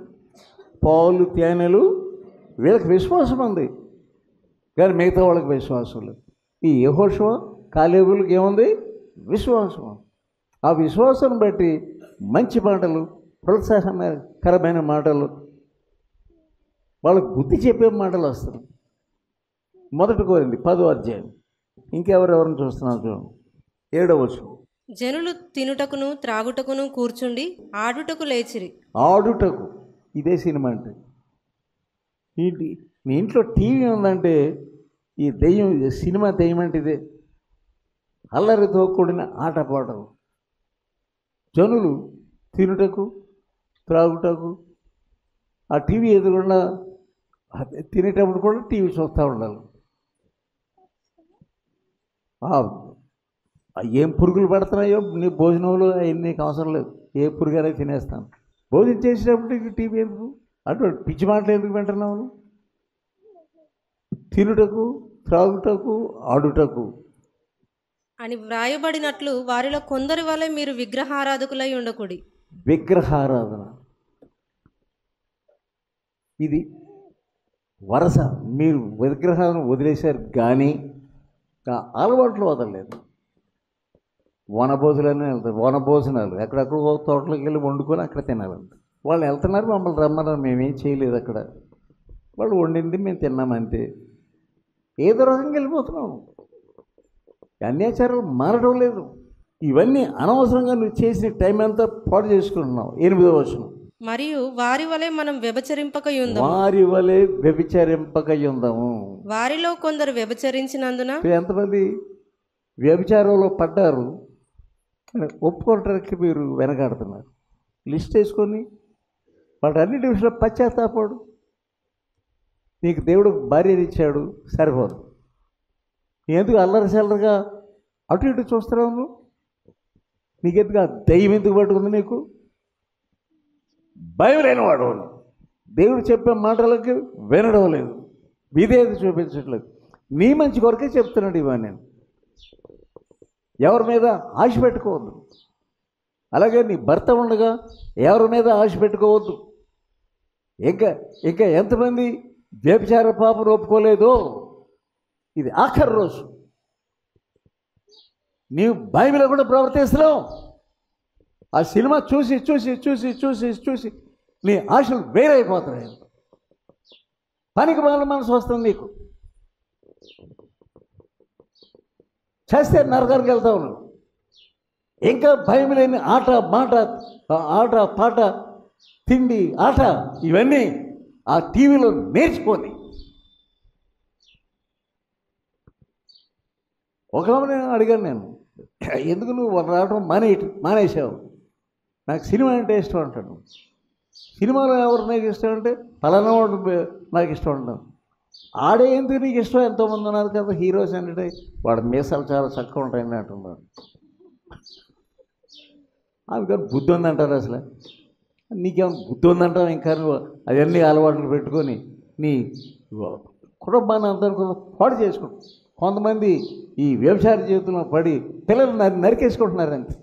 పాలు తేనెలు. వీళ్ళకి విశ్వాసం ఉంది, కానీ మిగతా వాళ్ళకి విశ్వాసం లేదు. ఈ యెహోషువ, కాలేబులకు ఏముంది? విశ్వాసం. ఆ విశ్వాసం బట్టి మంచి మాటలు, ప్రోత్సాహకరమైన మాటలు, వాళ్ళకు బుద్ధి చెప్పే మాటలు వస్తాయి. 1 కొరింథీ 10వ అధ్యాయం. ఇంకెవరెవరిని చూస్తున్నాను చూడండి. 7వ వచనం. జనులు తినుటకును త్రాగుటకును కూర్చుండి ఆడుటకు లేచిరి. ఆడుటకు, ఇదే సినిమా అంటే. నీ ఇంట్లో టీవీ ఉందంటే ఈ దెయ్యం, సినిమా దెయ్యం అంటే ఇదే. అల్లరితో కూడిన ఆటపాటలు. జనులు తినుటకు త్రాగుటకు, ఆ టీవీ ఎదురుకుండా తినేటప్పుడు కూడా టీవీ చూస్తూ ఉండాలి. ఏం పురుగులు పడుతున్నాయో నీ భోజనంలో అవన్నీ నీకు అవసరం లేదు, ఏ పురుగైనా తినేస్తాను. భోజనం చేసేటప్పుడు టీవీ ఎందుకు? అటువంటి పిచ్చి మాటలు ఎందుకు వింటున్నావు? తినుటకు, త్రాగుటకు, ఆడుటకు అని వ్రాయబడినట్లు వారిలో కొందరి వలె మీరు విగ్రహారాధకులై ఉండకుడి. విగ్రహారాధన ఇది వరస. మీరు విగ్రహాలను వదిలేశారు కానీ అలవాట్లు వదలలేదు. వనభోజనాలు వెళ్తారు, వనభోజనాలు ఎక్కడెక్కడ తోటలోకి వెళ్ళి వండుకొని అక్కడ తినాలంట. వాళ్ళు వెళ్తున్నారు, మమ్మల్ని రమ్మన్నారు, మేమేం చేయలేదు. అక్కడ వాళ్ళు వండింది మేము తిన్నామంతే. ఏదో రకంగా వెళ్ళిపోతున్నాము. అన్యాచారాలు మారడం లేదు. ఇవన్నీ అనవసరంగా నువ్వు చేసిన టైం అంతా పాడు చేసుకుంటున్నావు. 8వ వచనం, మరియు వారి వలె మనం వ్యభిచరింపకయుందాము. వారి వలె వ్యభిచరింపకయుందాము. వారిలో కొందరు వ్యభిచరించినందున ఎంతమంది వ్యభిచారంలో పడ్డారు, ఒప్పుకోవటానికి మీరు వెనకాడుతున్నారు. లిస్ట్ వేసుకొని వాటన్నిటి విషయంలో పశ్చాత్తాపడు. నీకు దేవుడు భార్యని ఇచ్చాడు, సరిపోదు. ఎందుకు అల్లరి చల్లరగా అటు ఇటు చూస్తున్నావు? నువ్వు నీకెందుకు ఆ దయ్యం ఎందుకు పట్టుకుంది? నీకు భయం లేనివాడు. దేవుడు చెప్పే మాటలకి వినడం లేదు, విధేయత చూపించట్లేదు. నీ మంచి కొరకే చెప్తున్నాడు ఇవన్నీ. నేను ఎవరి మీద ఆశ పెట్టుకోవద్దు. అలాగే నీ భర్త ఉండగా ఎవరి మీద ఆశ పెట్టుకోవద్దు. ఇంకా ఎంతమంది వ్యభిచార పాపను ఒప్పుకోలేదో ఇది ఆఖరి రోజు. నీవు బైబిల్లో కూడా ప్రవర్తిస్తున్నావు. ఆ సినిమా చూసి చూసి చూసి చూసి చూసి నీ ఆశలు వేరైపోతున్నాయి. పనికి మాల మనసు వస్తుంది నీకు. చేస్తే నరకానికి వెళ్తావు నువ్వు. ఇంకా భయం లేని ఆట పాట తిండి ఆట ఇవన్నీ ఆ టీవీలో నేర్చుకొని. ఒకవేళ అడిగాను నేను, ఎందుకు నువ్వు రావడం మానేసావు? నాకు సినిమా అంటే ఇష్టం అంటాడు. సినిమాలో ఎవరు నాకు ఇష్టం అంటే పలానా వాడు నాకు ఇష్టం అంటాను. ఆడే ఎందుకు నీకు ఇష్టం? ఎంతోమంది ఉన్నారు కదా హీరోస్ అంటే, వాడు మీసాలు చాలా చక్కగా ఉంటాయని అంటున్నాడు. అవి కానీ బుద్ధి ఉందంటారు. అసలు నీకేమైనా బుద్ధి ఉందంటావు? ఇంకా నువ్వు అవన్నీ అలవాట్లు పెట్టుకొని నీ కుటుంబాన్ని అందరూ కూడా పాడు చేసుకుంటావు. కొంతమంది ఈ వ్యభిచార జీవితంలో పడి పిల్లలు నరికేసుకుంటున్నారంతే.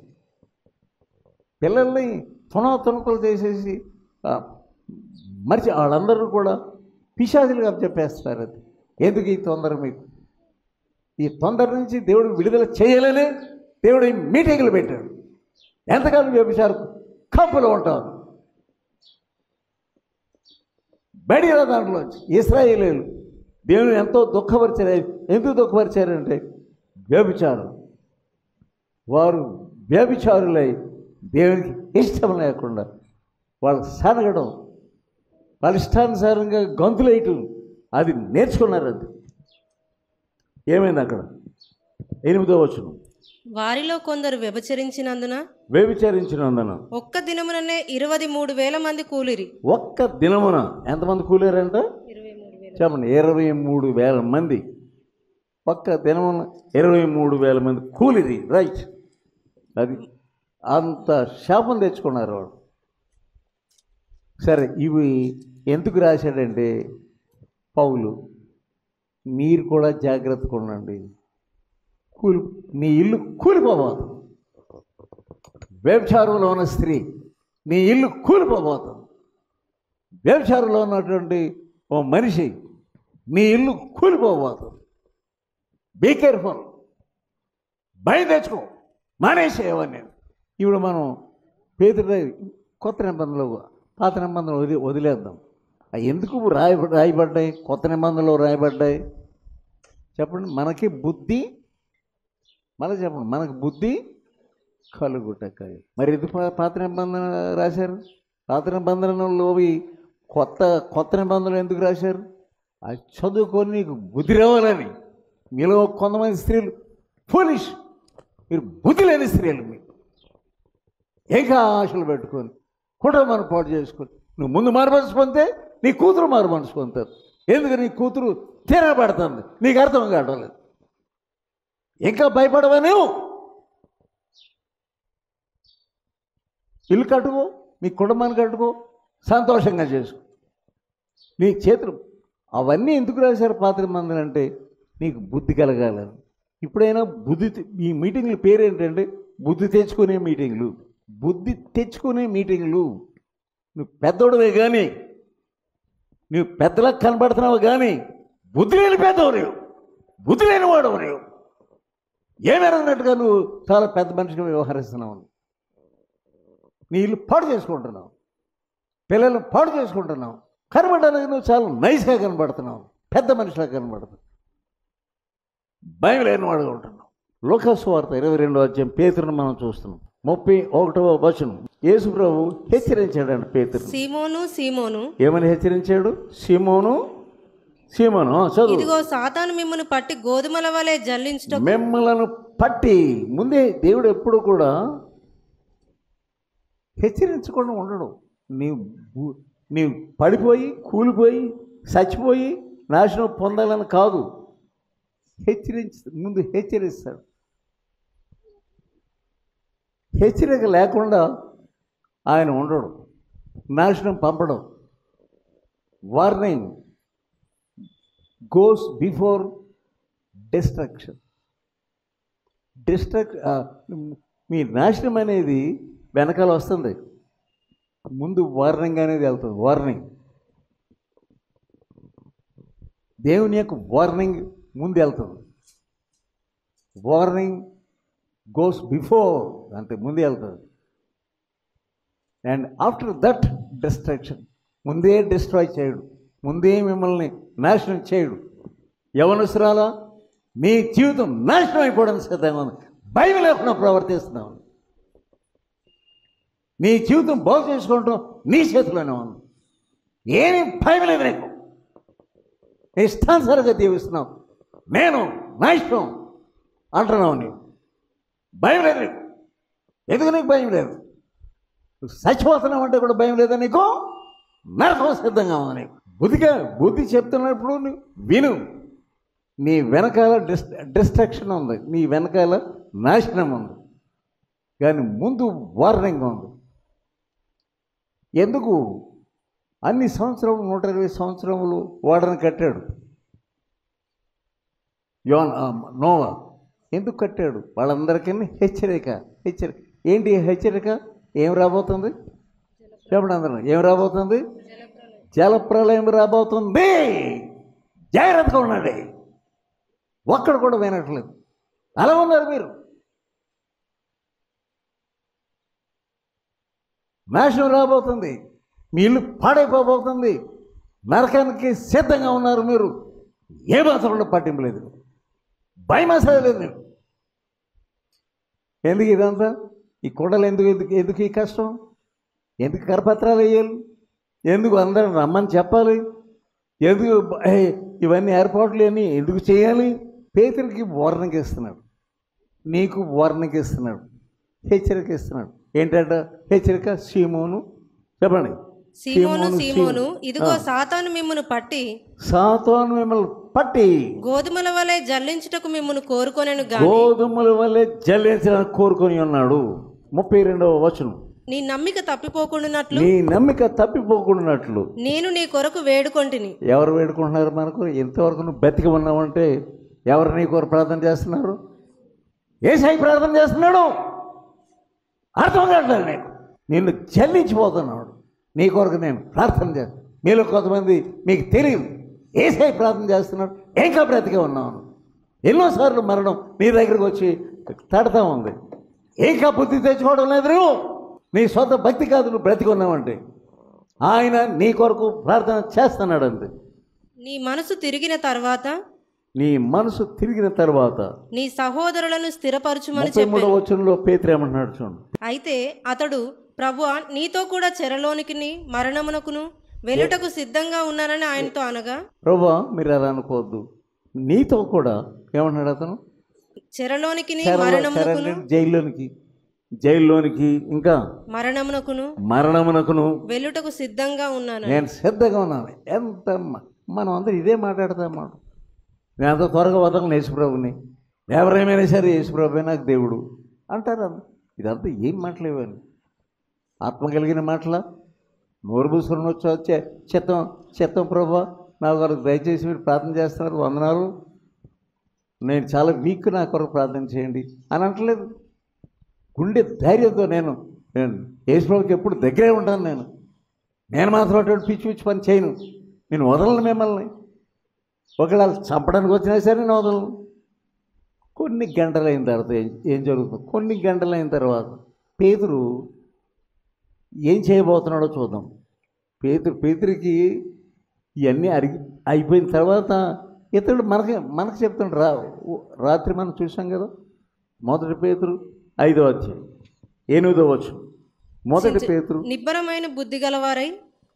పిల్లల్ని తుణుకులు చేసేసి మరిచి వాళ్ళందరూ కూడా పిశాచులుగా చెప్పేస్తారు. అది ఎందుకు ఈ తొందర? మీకు ఈ తొందర నుంచి దేవుడు విడుదల చేయాలనే దేవుడు ఈ మీటింగులు పెట్టాడు. ఎంతకాలం వ్యభిచార కంపులో ఉంటారు. బయట దాంట్లోంచి ఇశ్రాయేలీయులు దేవుని ఎంతో దుఃఖపరిచారు. ఎందుకు దుఃఖపరిచారంటే వ్యభిచారం. వారు వ్యభిచారులై దేవునికి ఇష్టం లేకుండా వాళ్ళు సనగడం, వాళ్ళ ఇష్టానుసారంగా గంతులేయటం అది నేర్చుకున్నారు. అది ఏమైంది అక్కడ? 8వ వచనం, వారిలో కొందరు వ్యభిచరించినందున ఒక్క దినముననే 23,000 మంది కూలిరి. ఒక్క దినమున ఎంతమంది కూలిరంట? చెప్పండి. 23,000 మంది. ఒక్క దినమున 23,000 మంది కూలిరి. రైట్. అది అంత శాపం తెచ్చుకున్నారు వాడు. సరే, ఇవి ఎందుకు రాశాడంటే పౌలు, మీరు కూడా జాగ్రత్తగా ఉండండి. నీ ఇల్లు కూలిపోబోతుంది. వ్యభిచారంలో ఉన్న స్త్రీ నీ ఇల్లు కూలిపోబోతుంది. వ్యభిచారంలో ఉన్నటువంటి ఓ మనిషి నీ ఇల్లు కూలిపోబోతుంది. Be careful. భయం తెచ్చుకో, మానేసేవన్నీ. ఇప్పుడు మనం పేతురు కొత్త నిబంధనలు పాత నిబంధనలు వదిలేద్దాం. ఎందుకు రాయబడ్డాయి? కొత్త నిబంధనలో రాయబడ్డాయి. చెప్పండి. మనకి బుద్ధి, మళ్ళీ చెప్పండి, మనకు బుద్ధి కలుగుటకాయ. మరి ఎందుకు పాత నిబంధన రాశారు? పాత నిబంధనలో కొత్త నిబంధనలు ఎందుకు రాశారు? అది చదువుకొని నీకు బుద్ధి రావాలని. మీలో కొంతమంది స్త్రీలు ఫూలిష్, మీరు బుద్ధి లేని స్త్రీలు. మీరు ఇంకా ఆశలు పెట్టుకొని కుటుంబాన్ని పాటు చేసుకొని నువ్వు ముందు మారు మనసు పొందితే నీ కూతురు మారు మనసు పొందుతారు. ఎందుకు? నీ కూతురు తిరగబడుతుంది, నీకు అర్థం కావట్లేదు. ఇంకా భయపడవా? నువ్వు ఇల్లు కట్టుకో, మీ కుటుంబాన్ని కట్టుకో, సంతోషంగా చేసుకో. నీ చేతులు అవన్నీ ఎందుకు రాశారు పాత మందులు అంటే నీకు బుద్ధి కలగాలని. ఇప్పుడైనా ఈ మీటింగ్ల పేరు ఏంటంటే బుద్ధి తెచ్చుకునే మీటింగ్లు. బుద్ధి తెచ్చుకునే మీటింగ్లు. నువ్వు పెద్దోడువే కానీ, నువ్వు పెద్దలకు కనబడుతున్నావు కానీ బుద్ధి లేని పెద్దవు నీవు, బుద్ధి లేని వాడవు నీవు. ఏమెరగినట్టుగా నువ్వు చాలా పెద్ద మనిషిగా వ్యవహరిస్తున్నావు. నీ ఇల్లు పాడు చేసుకుంటున్నావు, పిల్లలు పాడు చేసుకుంటున్నావు. కనబడడానికి నువ్వు చాలా నైస్గా కనబడుతున్నావు, పెద్ద మనిషిలా కనబడుతున్నావు, భయం లేని వాడుగా ఉంటున్నావు. లోకాసు వార్త 22వ అధ్యాయం పేతురును మనం చూస్తున్నాం. 31వ వచనం. యేసు ప్రభు హెచ్చరించాడండి పేతురు. సీమోను సీమోను, ఏమని హెచ్చరించాడు? సీమోను సీమోను చదువు. ఇదిగో సాతాను మిమ్మల్ని పట్టి గోధుమల వలె జల్లించుట. మిమ్మలను పట్టి. ముందే దేవుడు ఎప్పుడు కూడా హెచ్చరించకుండా ఉండడు. నీవు పడిపోయి కూలిపోయి చచ్చిపోయి నాశనం పొందాలని కాదు, ముందు హెచ్చరిస్తాడు. హెచ్చరిక లేకుండా ఆయన ఉండడు, నాశనం పంపడం. Warning goes before destruction. మీ నాశనం అనేది వెనకాల వస్తుంది, ముందు వార్నింగ్ అనేది వెళ్తుంది. వార్నింగ్, దేవుని యొక్క వార్నింగ్ ముందు వెళ్తుంది. వార్నింగ్ గోస్ బిఫోర్, అంటే ముందే వెళ్తుంది. అండ్ ఆఫ్టర్ దట్ డిస్ట్రక్షన్, ముందే డిస్ట్రాయ్ చేయడు, ముందే మిమ్మల్ని నాశనం చేయడు. యవనస్తురాలా, నీ జీవితం నాశనం అయిపోవడానికి సిద్ధంగా ఉంది, భయం లేకుండా ప్రవర్తిస్తున్నావు. నీ జీవితం బాగు చేసుకుంటాం నీ చేతిలోనే ఉంది, ఏమీ భయం లేదు నీకు. ఇష్టానుసారంగా జీవిస్తున్నావు, నేను నా ఇష్టం అంటున్నావు. నీవు భయం లేదు నీకు. ఎందుకు నీకు భయం లేదు? చచ్చిపోతున్నావు అంటే కూడా భయం లేదా నీకు? నరకం సిద్ధంగా ఉంది నీకు. బుద్ధి చెప్తున్నప్పుడు నువ్వు విను. నీ వెనకాల డిస్ట్రక్షన్ ఉంది, నీ వెనకాల నాశనం ఉంది, కానీ ముందు వార్నింగ్ ఉంది. ఎందుకు? అన్ని సంవత్సరములు 120 సంవత్సరములు ఓడను కట్టాడు నోవా. ఎందుకు కట్టాడు? వాళ్ళందరికీ హెచ్చరిక. ఏంటి హెచ్చరిక? ఏం రాబోతుంది చెప్పండి అందరూ. ఏం రాబోతుంది? జలప్రలయం రాబోతుంది, జాగ్రత్తగా ఉండండి. ఒక్కడు కూడా వినట్లేదు. అలా ఉన్నారు మీరు. నాశనం రాబోతుంది, మీ ఇల్లు పాడైపోబోతుంది, నరకానికి సిద్ధంగా ఉన్నారు మీరు. ఏ మాత్రం కూడా పట్టింపు లేదు, భయం అసలు లేదు నీకు. ఎందుకు ఇదంతా? ఈ కుండలు ఎందుకు ఈ కష్టం? ఎందుకు కరపత్రాలు వేయాలి? ఎందుకు అందరం రమ్మని చెప్పాలి? ఎందుకు ఇవన్నీ ఏర్పాట్లు అని ఎందుకు చేయాలి? పేతురుకి వార్నింగ్ ఇస్తున్నాడు, నీకు వార్నింగ్ ఇస్తున్నాడు, హెచ్చరిక ఇస్తున్నాడు. ఏంటంట హెచ్చరిక? సీమోను, చెప్పండి. సీమోను సీమోను, ఇదిగో సాతాను మిమ్మల్ని పట్టి గోధుమల వలె జల్లించుటకు మిమ్మల్ని కోరుకొనెను గాని. గోధుమల వలె జల్లించడానికి కోరుకొని ఉన్నాడు. 32వ వచనం. నీ నమ్మిక తప్పిపోకుండానట్లు నేను నీ కొరకు వేడుకొంటిని. ఎవరు వేడుకుంటున్నారు మనకు? ఎంతవరకు నువ్వు బతికి ఉన్నావంటే ఎవరు నీ కొరకు ప్రార్థన చేస్తున్నారు? యేసయ్య ప్రార్థన చేస్తున్నాడు. అర్థం కావట్లేదు నీకు. నిన్ను చెల్లించిపోతున్నాడు, నీ కొరకు నేను ప్రార్థన చేస్తాను. మీలో కొంతమంది మీకు తెలియదు, యేసయ్య ప్రార్థన చేస్తున్నాడు, ఇంకా బ్రతికే ఉన్నాను. ఎన్నోసార్లు మరణం నీ దగ్గరకు వచ్చి తడతా ఉంది, ఇంకా బుద్ధి తెచ్చుకోవడం లేదు. నువ్వు నీ సొంత భక్తి కాదు, నువ్వు బ్రతికి ఉన్నావంటే ఆయన నీ కొరకు ప్రార్థన చేస్తున్నాడు. అంతే. నీ మనసు తిరిగిన తర్వాత నీ సహోదరులను స్థిరపరచుమని చెప్పాను. 33వ వచనంలో పేతురు ఏమంటున్నాడు చూడండి. అయితే అతడు, ప్రభువా, నీతో కూడా చెరలోనికి మరణమునకును వెలుటకు సిద్ధంగా ఉన్నానని ఆయనతో అనగా, ప్రభువా మీరు అలా అనుకోవద్దు, నీతో కూడా ఏమంటున్నాడు అతను? చెరలోనికి, జైల్లోనికి ఇంకా మరణమునకును వెలుటకు సిద్ధంగా ఉన్నాను, నేను సిద్ధంగా ఉన్నాను. ఎంత మనం అందరూ ఇదే మాట్లాడతామాట. నేను అంత త్వరగా వదలను యేసుప్రభుని, ఎవరేమైనా సరే యేసుప్రభు నాకు దేవుడు అంటారు. ఇదంతా ఏం మాట్లాడేవాడిని. ఆత్మ కలిగిన మాటల నోరు మూసుకొని వచ్చే చిత్తం చిత్తం ప్రభా నా కొరకు దయచేసి మీరు ప్రార్థన చేస్తున్నారు, వందనాలు, నేను చాలా వీక్, నా కొరకు ప్రార్థన చేయండి అని అంటలేదు. గుండె ధైర్యంతో నేను యేసుప్రభుకి ఎప్పుడు దగ్గరే ఉంటాను. నేను మాత్రం అటువంటి పిచ్చి పిచ్చి పని చేయను. నేను వదలను మిమ్మల్ని. ఒకవేళ చంపడానికి వచ్చినా సరే నేను వదలను. కొన్ని గంటలైన తర్వాత ఏం జరుగుతుంది? కొన్ని గంటలైన తర్వాత పేతురు ఏం చేయబోతున్నాడో చూద్దాం. పేతురికి ఇవన్నీ అయిపోయిన తర్వాత ఇతడు మనకు చెప్తాడు. రాత్రి మనం చూసాం కదా, 1 పేతురు 5వ అధ్యాయం 8వ వచనం. 1 పేతురు నిబ్బరమైన బుద్ధి గలవారై.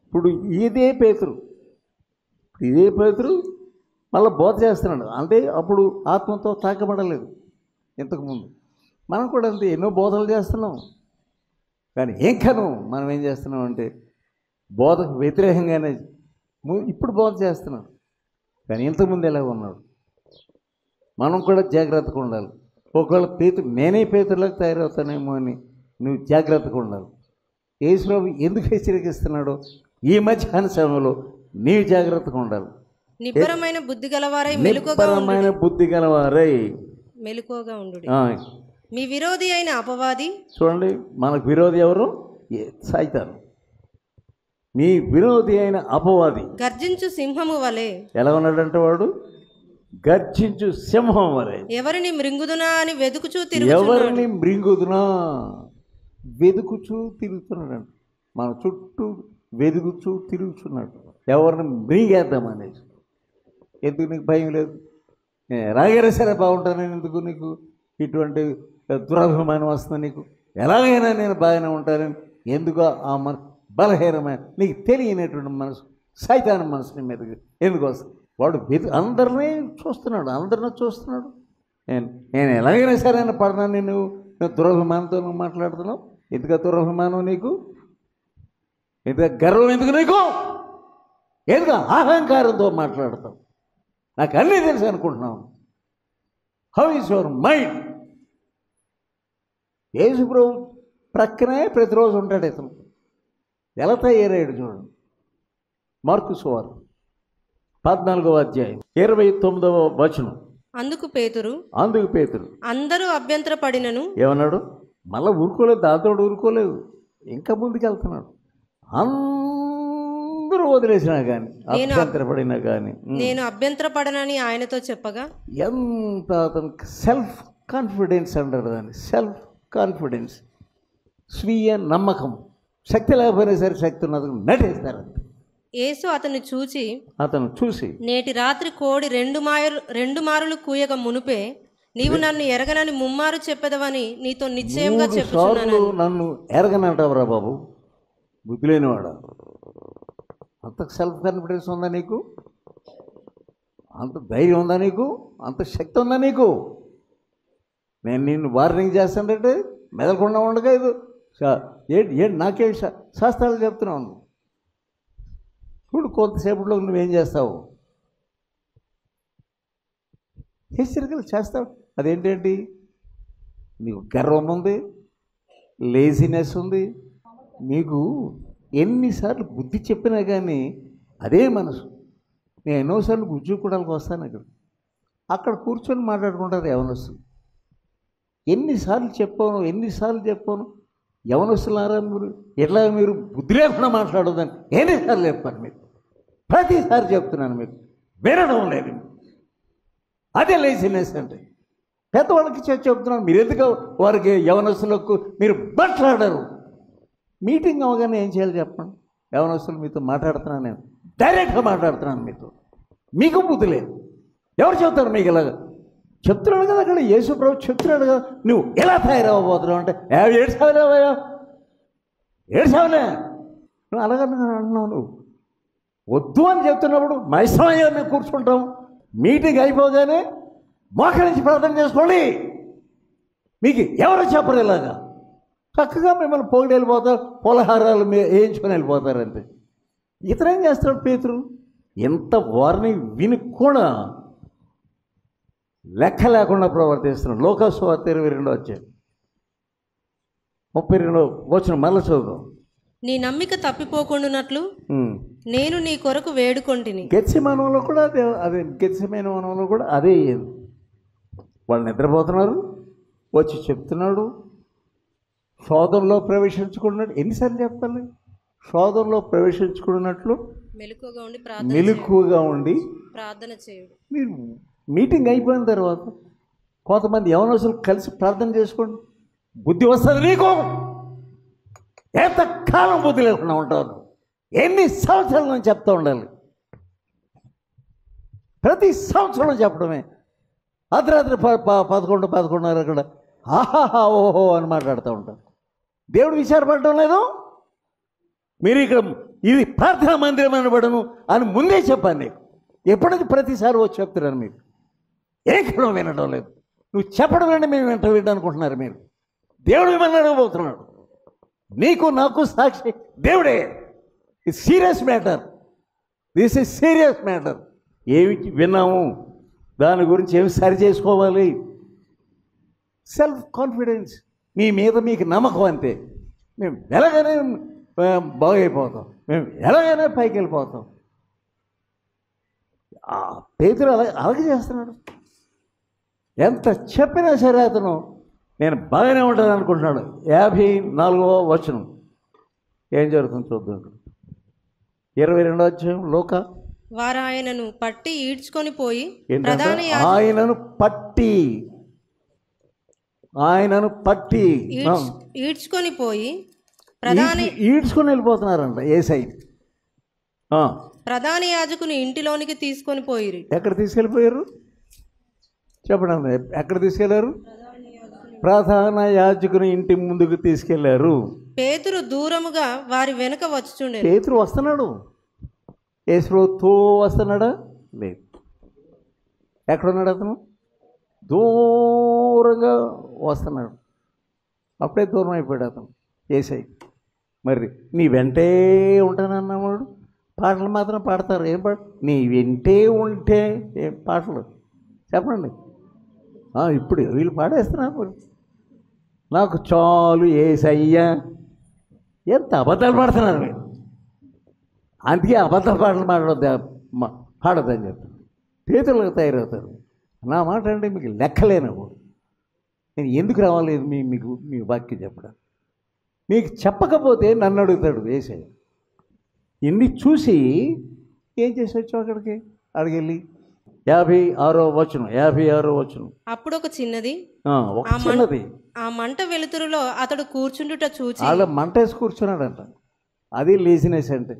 ఇప్పుడు ఇదే పేతురు మళ్ళీ బోధ చేస్తున్నాడు. అంటే అప్పుడు ఆత్మతో తాకబడలేదు ఇంతకుముందు. మనం కూడా అంతే, ఎన్నో బోధలు చేస్తున్నాం. కానీ మనం ఏం చేస్తున్నాం అంటే బోధకు వ్యతిరేకంగానే ఇప్పుడు బోధ చేస్తున్నాం. కానీ ఇంతకుముందు ఎలా ఉన్నాడు? మనం కూడా జాగ్రత్తగా ఉండాలి. ఒకవేళ నేనే పేతురులకు తయారవుతానేమో అని నువ్వు జాగ్రత్తగా ఉండాలి. యేసుప్రభు ఎందుకు హెచ్చరికిస్తున్నాడో ఈ మధ్యాహ్న సమయంలో నీవు జాగ్రత్తగా ఉండాలి. నిబ్బరమైన బుద్ధి గలవారై మెలకువగా ఉండు. మీ విరోధి అయిన అపవాది, చూడండి, మనకు విరోధి ఎవరు? సైతాను. మీ విరోధి అయిన అపవాది గర్జించు సింహము వలె. ఎలా ఉన్నాడంటే వాడు గర్జించు సింహం వలె. ఎవరిని మృంగుదునా అని వెదుకుచూ తిరుగుతున్నాడు. మన చుట్టూ వెదుకుచూ తిరుగుతున్నాడు. ఎవరిని మృంగేద్దామనేసి. ఎందుకు నీకు భయం లేదు? ఎలాగైనా సరే బాగుంటానని ఎందుకు నీకు ఇటువంటి దురభిమానం వస్తుంది? నీకు ఎలాగైనా నేను బాగానే ఉంటానని ఎందుకు ఆ బలహీనమైన నీకు తెలియనటువంటి మనసు, సైతాన్ మనసుని మీదకి ఎందుకు వస్తుంది? వాడు అందరినీ చూస్తున్నాడు. నేను ఎలాగైనా సరే పడనాను. నువ్వు దురభిమానంతో నువ్వు మాట్లాడుతున్నావు. ఎందుకు దురభిమానం నీకు? ఎందుకు గర్వం? ఎందుకు నీకు? ఎందుకు అహంకారంతో మాట్లాడతావు? నాకు అన్నీ తెలుసు అనుకుంటున్నావు. How is your mind? యేసుప్రభు ప్రక్కనే ప్రతిరోజు ఉంటాడు. ఇతను ఎలా తయారయ్యాడు చూడండి. మార్కు సువార్త 14వ అధ్యాయం 29వ వచనం. అందుకు పేతురు అందరూ అభ్యంతర పడినను ఏమన్నాడు? మళ్ళీ ఊరుకోలేదు, దాంతో ఊరుకోలేదు, ఇంకా ముందుకు వెళ్తున్నాడు. అందరూ వదిలేసినా కానీ, అభ్యంతరపడినా కానీ, నేను అభ్యంతరపడనని ఆయనతో చెప్పగా ఎంత అతనికి సెల్ఫ్ కాన్ఫిడెన్స్ అంటారు దాన్ని. సెల్ఫ్ కాన్ఫిడెన్స్, స్వీయ నమ్మకం. శక్తి లేకపోయినా సరే శక్తి ఉన్నది నటిస్తారు. యేసు అతను చూసి నేటి రాత్రి కోడి 2 మారులు కూయక మునుపే నీవు నన్ను ఎరగనని ముమ్మారు చెప్పేదవని నీతో నిశ్చయంగా చెప్పుచున్నాను. నన్ను ఎరగనంటావురా బాబు, బుద్ధి లేనివాడా? అంత సెల్ఫ్ కాన్ఫిడెన్స్ ఉందా నీకు? అంత ధైర్యం ఉందా నీకు? అంత శక్తి ఉందా నీకు? నేను నిన్ను వార్నింగ్ చేస్తానంటే మెదలకుండా ఉండగా ఇది ఏంటి నాకే శాస్త్రాలు చెప్తున్నావు. చూడు, కొంతసేపట్లో నువ్వేం చేస్తావు? హెచ్చరికలు చేస్తావు. అదేంటండి? నీకు గర్వం ఉంది, లేజినెస్ ఉంది. మీకు ఎన్నిసార్లు బుద్ధి చెప్పినా కానీ అదే మనసు. నేను ఎన్నోసార్లు ఉద్యోగూడాలకు వస్తాను. అక్కడ కూర్చొని మాట్లాడుకుంటారు యవనస్తులు. ఎన్నిసార్లు చెప్పాను యవనస్తులారా, మీరు బుద్ధి లేకుండా మాట్లాడదని ఎన్నిసార్లు చెప్పాను మీకు? ప్రతిసారి చెప్తున్నాను, మీకు వినడం లేదు. అదే లేజినెస్ అంటే. పెద్దవాళ్ళకి చెప్తున్నాను, మీరు ఎందుకు వారికి యవనస్తులకు మీరు మాట్లాడరు? మీటింగ్ అవగానే ఏం చేయాలి చెప్పండి? యవనస్తులు మీతో మాట్లాడుతున్నాను, నేను డైరెక్ట్గా మాట్లాడుతున్నాను మీతో. మీకు బుద్ధి లేదు. ఎవరు చెప్తారు మీకు ఇలాగా? చెప్తున్నాడు కదా అక్కడ యేసుప్రభు చెప్తున్నాడు కదా, నువ్వు ఎలా తయారవ్వబోతున్నావు అంటే ఏడ్చావులేవయ్యా, ఏడ్చావులే, నువ్వు అలాగే అంటున్నావు. నువ్వు వద్దు అని చెప్తున్నప్పుడు మైసమయ్యా మేము కూర్చుంటాం. మీటింగ్ అయిపోగానే మోకరించి ప్రార్థన చేసుకోండి. మీకు ఎవరు చెప్పరు ఇలాగా? చక్కగా మిమ్మల్ని పొగిడి వెళ్ళిపోతారు, పొలహారాలు వేయించుకొని వెళ్ళిపోతారు అంతే. ఇతరేం చేస్తాడు పేతురు? ఎంత వార్నింగ్ విని కూడా లెక్క లేకుండా ప్రవర్తిస్తున్నాడు. లోకాసు వార్త 22వ అధ్యాయం 32 వచనం మళ్ళీ చదువుదాం. నీ నమ్మిక తప్పిపోకుండానట్లు నేను నీ కొరకు వేడుకొంటిని. గెత్సేమనెలో కూడా అదే గెత్సేమనెలో కూడా అదే అయ్యేది. వాళ్ళు నిద్రపోతున్నారు, వచ్చి చెప్తున్నాడు, శోధనలో ప్రవేశించుకున్నట్టు. ఎన్నిసార్లు చెప్పాలి? శోధనలో ప్రవేశించుకున్నట్లు మెలకువగా ఉండి ప్రార్థన చేయుడు. మీరు మీటింగ్ అయిపోయిన తర్వాత కొంతమంది యవనస్తులు కలిసి ప్రార్థన చేసుకోండి, బుద్ధి వస్తుంది నీకు. ఎంతకాలం బుద్ధి లేకుండా ఉంటాను, ఎన్ని సంవత్సరాల నుంచి చెప్తూ ఉండాలి. ప్రతి సంవత్సరం చెప్పడమే. అర్ధరాత్రి 11:30 అక్కడ ఆహాహా ఓహో అని మాట్లాడుతూ ఉంటారు. దేవుడు విచారపడటం లేదు. మీరు ఇక్కడ ఇది ప్రార్థనా మందిరం అనబడను అని ముందే చెప్పాను నీకు. ఎప్పుడైతే ప్రతిసారి వచ్చి చెప్తున్నాను మీకు ఏం కాలం వినడం లేదు. నువ్వు చెప్పడం వెంట మేము వెంట విననుకుంటున్నారు. మీరు దేవుడు మిమ్మల్ని అడగబోతున్నాడు. నీకు నాకు సాక్షి దేవుడే. It's serious matter. This is serious matter. ఏమి విన్నాము, దాని గురించి ఏమి సరి చేసుకోవాలి. సెల్ఫ్ కాన్ఫిడెన్స్, మీ మీద మీకు నమ్మకం. అంతే. మేము ఎలాగైనా బాగైపోతాం, మేము ఎలాగైనా పైకి వెళ్ళిపోతాం. పేతురు అలాగే చేస్తున్నాడు. ఎంత చెప్పినా సరే అతను నేను బాగానే ఉంటాను అనుకుంటున్నాడు. 54వ వచనం ఏం జరుగుతుంది చూద్దాం. 22వ అధ్యాయం లోక. వారు ఆయనను పట్టి ఈడ్చుకొని పోయి ఆయనను పట్టి ఈడ్చుకొని పోయి ఈడ్చుకొని వెళ్ళిపోతున్నారంట. ఏసై ప్రధాన యాజకుని ఇంటిలోనికి తీసుకొని పోయిరి. ఎక్కడ తీసుకెళ్ళిపోయారు చెప్పండి. ఎక్కడ తీసుకెళ్లారు? ప్రధాన యాజకుని ఇంటి ముందుకు తీసుకెళ్లారు. పేతురు దూరముగా వారి వెనుక వచ్చుచుండే. పేతురు వస్తున్నాడు, యేసుతో వస్తున్నాడా? లేదు. ఎక్కడున్నాడు అతను? దూరంగా వస్తున్నాడు. అప్పుడే దూరం అయిపోయాడు అతను ఏసై. మరి నీ వెంటే ఉంటానన్నవాడు. పాటలు మాత్రం పాడతారు. ఏం పాట? నీ వెంటే ఉంటే ఏం పాటలు చెప్పండి. ఇప్పుడు వీళ్ళు పాడేస్తున్నారు. నాకు చాలు ఏసయ్యా. ఎంత అబద్ధాలు పాడుతున్నారు మీరు. అందుకే అబద్ధ పాటలు పాడొద్దని చెప్పి పేతులకు తయారవుతారు. నా మాట అంటే మీకు లెక్కలేనప్పుడు నేను ఎందుకు రావాలేదు మీ వాక్యం చెప్పడం. మీకు చెప్పకపోతే నన్ను అడుగుతాడు ఏసయ్య. ఇన్ని చూసి ఏం చేసి వచ్చావు అక్కడికి? అడిగెళ్ళి 56వ వచనం. అప్పుడు ఒక చిన్నది ఆ మంట వెలుతురులో అతడు కూర్చుండుట చూచి. వాళ్ళ మంట వేసి కూర్చున్నాడంట. అది లేజినెస్ అంటే.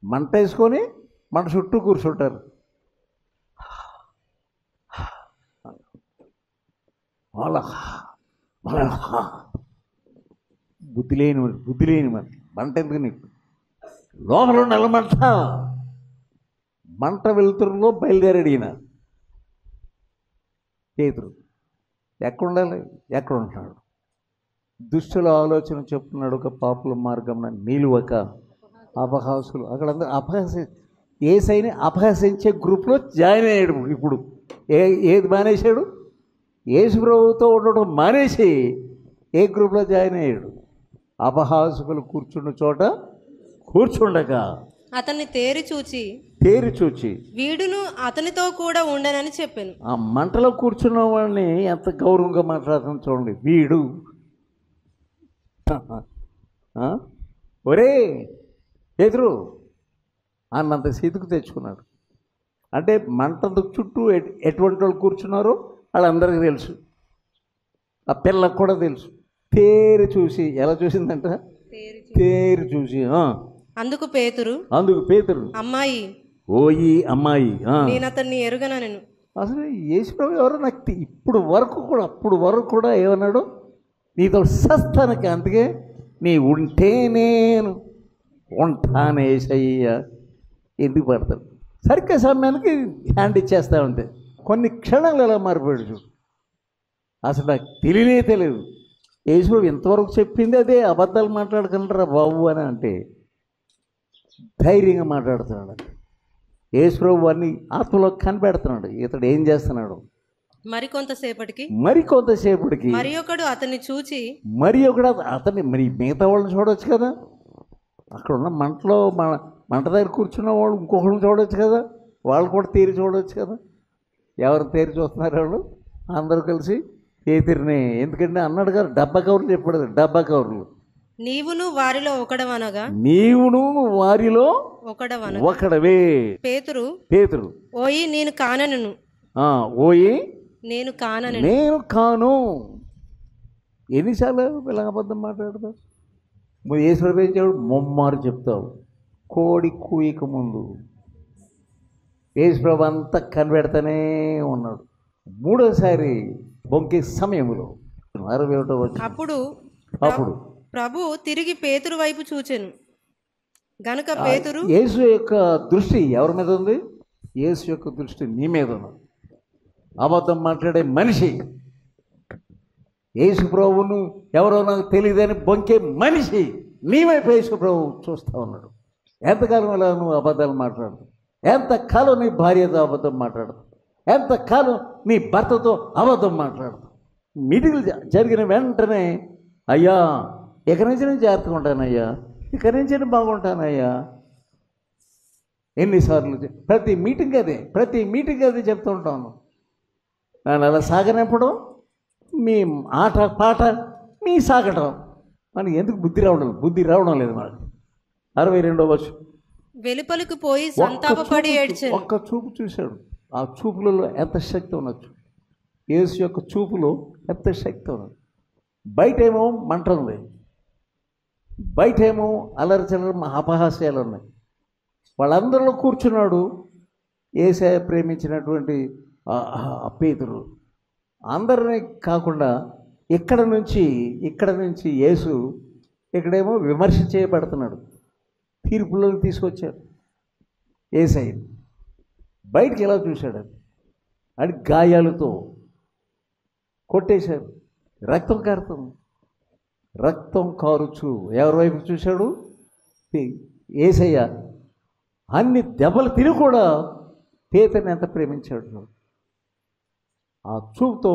మంట వేసుకొని మంట చుట్టూ కూర్చుంటారు. వాళ్ళ బుద్ధి లేని మంట ఎందుకు నీకు? లోపల ఉండాలి మంట. మంట వెలుతురులో బయలుదేరాడిన పేతురు. ఎక్కడ ఉండాలి? ఎక్కడ ఉంటున్నాడు? దుష్టుల ఆలోచన చెప్తున్నాడు. ఒక పాపుల మార్గం నిలువక అపహాసులు. అక్కడందరూ ఏసైని అపహసించే గ్రూప్లో జాయిన్ అయ్యాడు. ఇప్పుడు ఏది మానేశాడు? యేసు ప్రభువుతో ఉండడం మానేసి ఏ గ్రూప్లో జాయిన్ అయ్యాడు? అపహాసుకులు కూర్చున్న చోట కూర్చుండక అతన్ని తేరి చూచి వీడును అతనితో కూడా ఉండనని చెప్పాను. ఆ మంటలో కూర్చున్న వాళ్ళని ఎంత గౌరవంగా మాట్లాడుతున్నా చూడండి. వీడు ఒరే ఎదురు అన్నంత సీతుకు తెచ్చుకున్నాడు. అంటే మంట చుట్టూ ఎటువంటి వాళ్ళు కూర్చున్నారో వాళ్ళందరికీ తెలుసు. ఆ పిల్లకు కూడా తెలుసు. తేరి చూసి, ఎలా చూసిందంట? తేరి చూసి అందుకు పేతురు అమ్మాయి, ఓయి అమ్మాయి, నేను అతన్ని ఎరుగనా. నేను అసలు యేసుప్రభు ఎవరో నాకు అప్పుడు వరకు కూడా ఏమన్నాడు? నీతో సస్తానికి. అందుకే నీ ఉంటే నేను ఉంటాను యేసయ్య. ఎందుకు పడతాడు? సరిగ్గా సమయానికి హ్యాండ్ ఇచ్చేస్తా ఉంటే కొన్ని క్షణాలు ఎలా మారిపోయాడు చూడు. అసలు నాకు తెలియదు. యేసుప్రభు ఇంతవరకు చెప్పింది అదే. అబద్ధాలు మాట్లాడుకుంటారా బాబు అని అంటే ధైర్యంగా మాట్లాడుతున్నాడు. యేసుప్రభు వారిని ఆత్మలో కనిపెడుతున్నాడు. ఇతడు ఏం చేస్తున్నాడు మరికొంతసేపటికి మరి ఒకడు అతన్ని చూచి అతన్ని మరి మిగతా వాళ్ళని చూడవచ్చు కదా, అక్కడ ఉన్న మంటలో మంట దగ్గర కూర్చున్న వాళ్ళు ఇంకొకళ్ళని చూడవచ్చు కదా, వాళ్ళు కూడా తీరి చూడవచ్చు కదా. ఎవరు తీరి చూస్తున్నారు వాళ్ళు? అందరూ కలిసి పేతురుని. ఎందుకంటే అన్నాడు కదా, డబ్బా కవర్లు చెప్పాడు, డబ్బా కవర్లు. నీవును వారిలో ఒకడవే. పేతురు ఓయి నేను కానను, నేను కాను. ఎన్నిసార్లు ఇలా అబద్ధం మాట్లాడతావు? ఈశ్వరు పెంచాడు, ముమ్మారు చెప్తావు. కోడి కూయక ముందు యేసుప్రభు అంతా కనిపెడతానే ఉన్నాడు. మూడోసారి బొంకే సమయంలో 61వ వచనం. అప్పుడు ప్రభు తిరిగి పేతురు వైపు చూచెను గనుక పేతురు. యేసు యొక్క దృష్టి ఎవరి మీద ఉంది? యేసు యొక్క దృష్టి నీ మీద ఉంది. అబద్ధం మాట్లాడే మనిషి, యేసు ప్రభువును ఎవరో నాకు తెలియదని బొంకే మనిషి నీ వైపు యేసు ప్రభు చూస్తూ ఉన్నాడు. ఎంతకాలం ఇలా నువ్వు అబద్ధాలు మాట్లాడతావు? ఎంతకాలం నీ భార్యతో అబద్ధం మాట్లాడతావు? ఎంతకాలం నీ భర్తతో అబద్ధం మాట్లాడతావు? మీటింగ్లు జరిగిన వెంటనే, అయ్యా ఇక్కడి నుంచి నేను జాగ్రత్తగా ఉంటానయ్యా, ఇక్కడి నుంచి నేను బాగుంటానయ్యా. ఎన్నిసార్లు ప్రతి మీటింగ్ అదే చెప్తూ ఉంటాను. నన్ను అలా సాగనప్పుడు మీ ఆట పాట మీ సాగటం మనకి ఎందుకు బుద్ధి రావడం లేదు మనకు. 62వ వచనం. వెలుపలకు పోయి సంతాపపడి ఏడ్చెను. ఒక్క చూపు చూశాడు. ఆ చూపులలో ఎంత శక్తి ఉండొచ్చు. యేసు యొక్క చూపులో ఎంత శక్తి ఉన్నది. బయటేమో మంట ఉంది, బయటేమో అలరచలర అపహాస్యాలు ఉన్నాయి. వాళ్ళందరిలో కూర్చున్నాడు యేసయ్య ప్రేమించినటువంటి పేతురు. అందరినీ కాకుండా ఇక్కడ నుంచి యేసు ఇక్కడేమో విమర్శ చేయబడుతున్నాడు. తీర్పులను తీసుకొచ్చారు. యేసయ్య బయటికి ఎలా చూశాడు? అది గాయాలతో కొట్టేశారు, రక్తం కారుచు ఎవరి వైపు చూశాడు? యేసయ్య అన్ని దెబ్బలు తిని కూడా పేతురుని ఎంత ప్రేమించాడు. ఆ చూపుతో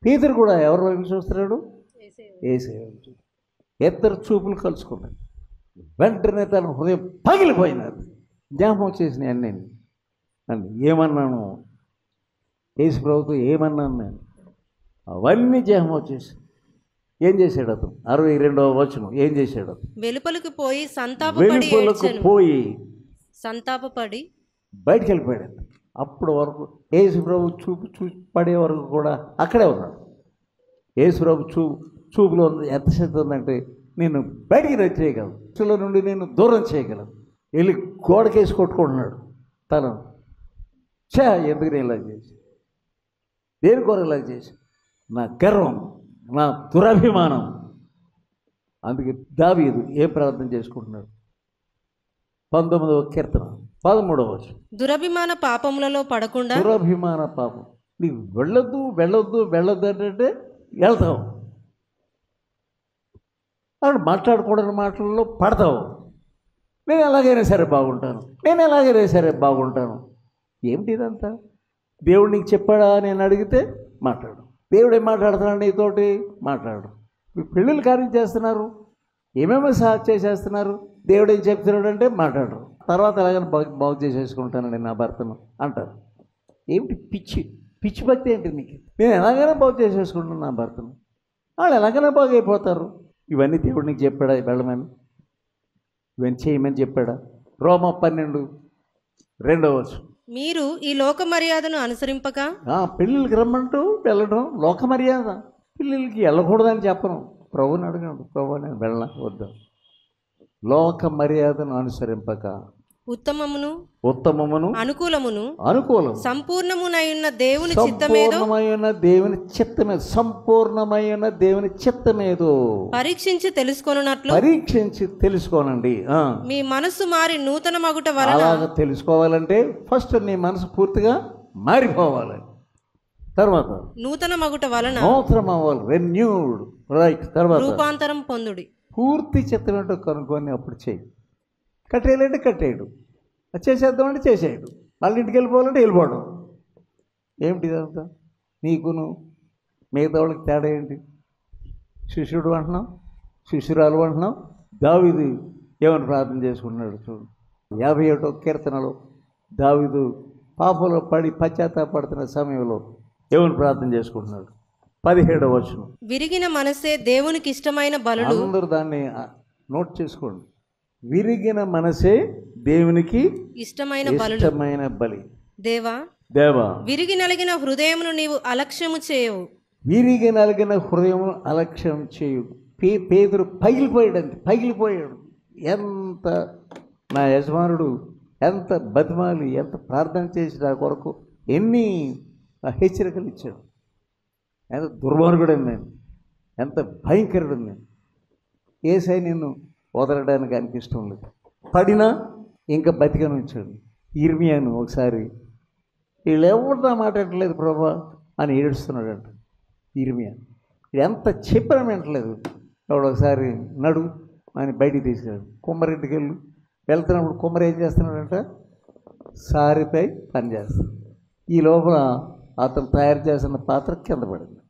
పేతురు కూడా ఎవరి వైపు చూస్తున్నాడు? యేసయ్య వైపు. ఇద్దరు చూపులు కలుసుకున్నాయి. వెంటనే తన హృదయం పగిలిపోయినది. జ్ఞాపకం చేసిన నేను ఏమన్నాను? యేసు ప్రభుతో ఏమన్నాను నేను? అవన్నీ జ్ఞాపకం వచ్చేసి ఏం చేశాడు అతను? 62వ వచనం. ఏం చేశాడు అతను? వెలుపలకు పోయి సంతాపపడి బయటికి వెళ్ళిపోయాడు. అప్పుడు వరకు యేసు ప్రభు చూపు పడే వరకు కూడా అక్కడే ఉన్నాడు. యేసు ప్రభు చూపులో ఎంత శక్తి ఉందంటే, నేను బయటికి చేయగలను, చూలో నుండి నేను దూరం చేయగలను. వెళ్ళి గోడకేసి కొట్టుకుంటున్నాడు తను. ఎందుకు నేను ఇలా చేసి, దేని కొరకు ఇలా చేసి? నా గర్వం, నా దురభిమానం. అందుకే దావీదు ఏం ప్రార్థన చేసుకుంటున్నాడు? 19వ కీర్తన 13వ వచనం. దురభిమాన పాపములలో పడకుండా. దురభిమాన పాపం. నీకు వెళ్ళొద్దు అంటే వెళ్తావు. అక్కడ మాట్లాడకూడని మాటల్లో పడతావు. నేను ఎలాగైనా సరే బాగుంటాను. ఏమిటి ఇదంతా? దేవుడు నీకు చెప్పాడా నేను అడిగితే మాట్లాడు. దేవుడు ఏం మాట్లాడుతున్నాడు నీతోటి? మాట్లాడు. మీ పెళ్ళిళ్ళు కార్యం చేస్తున్నారు, ఏమేమో చేసేస్తున్నారు, దేవుడు ఏం చెప్తున్నాడు అంటే మాట్లాడరు. తర్వాత ఎలాగైనా బాగు చేసేసుకుంటానండి నా భర్తను అంటారు. ఏమిటి పిచ్చి భక్తి ఏంటి నీకు? నేను ఎలాగైనా బాగు చేసేసుకుంటాను నా భర్తను. వాళ్ళు ఎలాగైనా బాగు అయిపోతారు. ఇవన్నీ దేవుడు నీకు చెప్పాడా? వెళ్ళమని, ఇవన్నీ చేయమని చెప్పాడా? రోమా 12:2 వచనం. మీరు ఈ లోక మర్యాదను అనుసరింపక. పెళ్ళిళ్ళకి రమ్మంటూ వెళ్ళడం లోక మర్యాద. పెళ్ళిళ్ళకి వెళ్ళకూడదని చెప్పను. ప్రభుని అడగండి, ప్రభు నేను వెళ్ళనా వద్దా? లోక మర్యాదను అనుసరింపక ఉత్తమమును అనుకూలము సంపూర్ణమైన దేవుని చిత్తమేదో పరీక్షించి తెలుసుకోనండి. మీ మనసు మారి నూతన మగుట వలన. అలాగ తెలుసుకోవాలంటే ఫస్ట్ నీ మనసు పూర్తిగా మారిపోవాలి. తర్వాత నూతన మగుట వలన రెన్యూడ్ రైట్. తర్వాత రూపాంతరం పొందుడి. పూర్తి చిత్తం ఏంటో కనుక్కొని అప్పుడు చేయి. కట్టేయాలంటే కట్టేయడు, చేసేద్దామంటే చేసేయడు, వాళ్ళ ఇంటికి వెళ్ళిపోవాలంటే వెళ్ళిపోవడం. ఏమిటి ఇదంతా? నీకును మిగతా వాళ్ళకి తేడా ఏంటి? శిష్యుడు అంటున్నావు, శిష్యురాలు అంటున్నావు. దావీదు ఏమని ప్రార్థన చేసుకున్నాడు చూడు. 51వ కీర్తనలో దావీదు పాపంలో పడి పశ్చాత్తాపడుతున్న సమయంలో ఏమని ప్రార్థన చేసుకుంటున్నాడు? 17వ వచనం. విరిగిన మనసే దేవునికి ఇష్టమైన బలులు. అందరూ దాన్ని నోట్ చేసుకోండి. విరిగిన మనసే దేవునికి ఇష్టమైన బలి. దేవా విరిగి నలిగిన హృదయమును నీవు అలక్ష్యము చేయవు. విరిగి నలిగిన హృదయం అలక్ష్యం చేయు. పేతురు పగిలిపోయాడు. ఎంత నా యజమానుడు ఎంత బతిమాలి, ఎంత ప్రార్థన చేసి నా కొరకు ఎన్ని హెచ్చరికలు ఇచ్చాడు. ఎంత దుర్మార్గుడు నేను, ఎంత భయంకరుడు నేను. ఏసై నిన్ను వదలడానికి ఆయనకి ఇష్టం లేదు. పడినా ఇంకా బతికని ఉంచాడు. ఇర్మియాను ఒకసారి వీళ్ళు ఎవరు నా మాట వింటలేదు ప్రభా అని ఏడుస్తున్నాడంట ఇర్మియా. ఎంత చెప్పినా వింటలేదు. ఒకసారి నడు అని బయటికి తీసుకెళ్ళాడు. కుమ్మరింటికి వెళ్తున్నప్పుడు కుమ్మరి ఏం చేస్తున్నాడంట? సారిపై పని చేస్తాడు. ఈ లోపల అతను తయారు చేసిన పాత్ర కింద పడింది.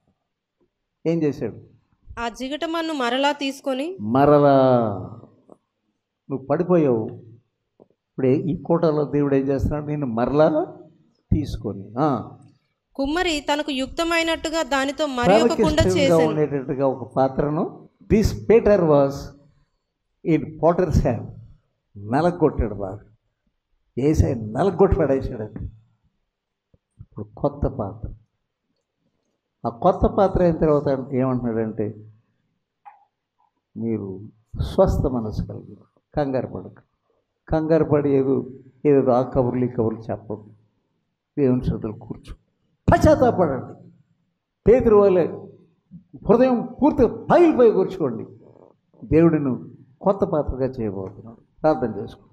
ఏం చేశాడు? ఆ జిగటమన్ను మరలా తీసుకొని నువ్వు పడిపోయావు. ఇప్పుడు ఈ కోటలో దేవుడు ఏం చేస్తున్నాడు? నేను మరలా తీసుకొని కుమ్మరి తనకు యుక్తమైనట్టుగా దానితో మరి ఒక కుండ చేసి ఉండేటట్టుగా ఒక పాత్రను this Peter was in potters hand నలగొట్టాడు. బాగా ఏసై నలగొట్టి పడేసాడండి. ఇప్పుడు కొత్త పాత్ర. ఆ కొత్త పాత్ర అయిన తర్వాత ఏమంటున్నాడంటే, మీరు స్వస్థ మనసు కలిగి కంగారు పడి ఏదో ఆ కబుర్లు ఈ కబుర్లు చెప్పదు. దేవుని శ్రద్ధలు కూర్చో, పశ్చాత్తాపడండి. పేతురు వాళ్ళే హృదయం పూర్తిగా పగిలిపోయి కూర్చోండి. దేవుడిని కొత్త పాత్రగా చేయబోతున్నాడు. ప్రార్థన చేసుకోండి.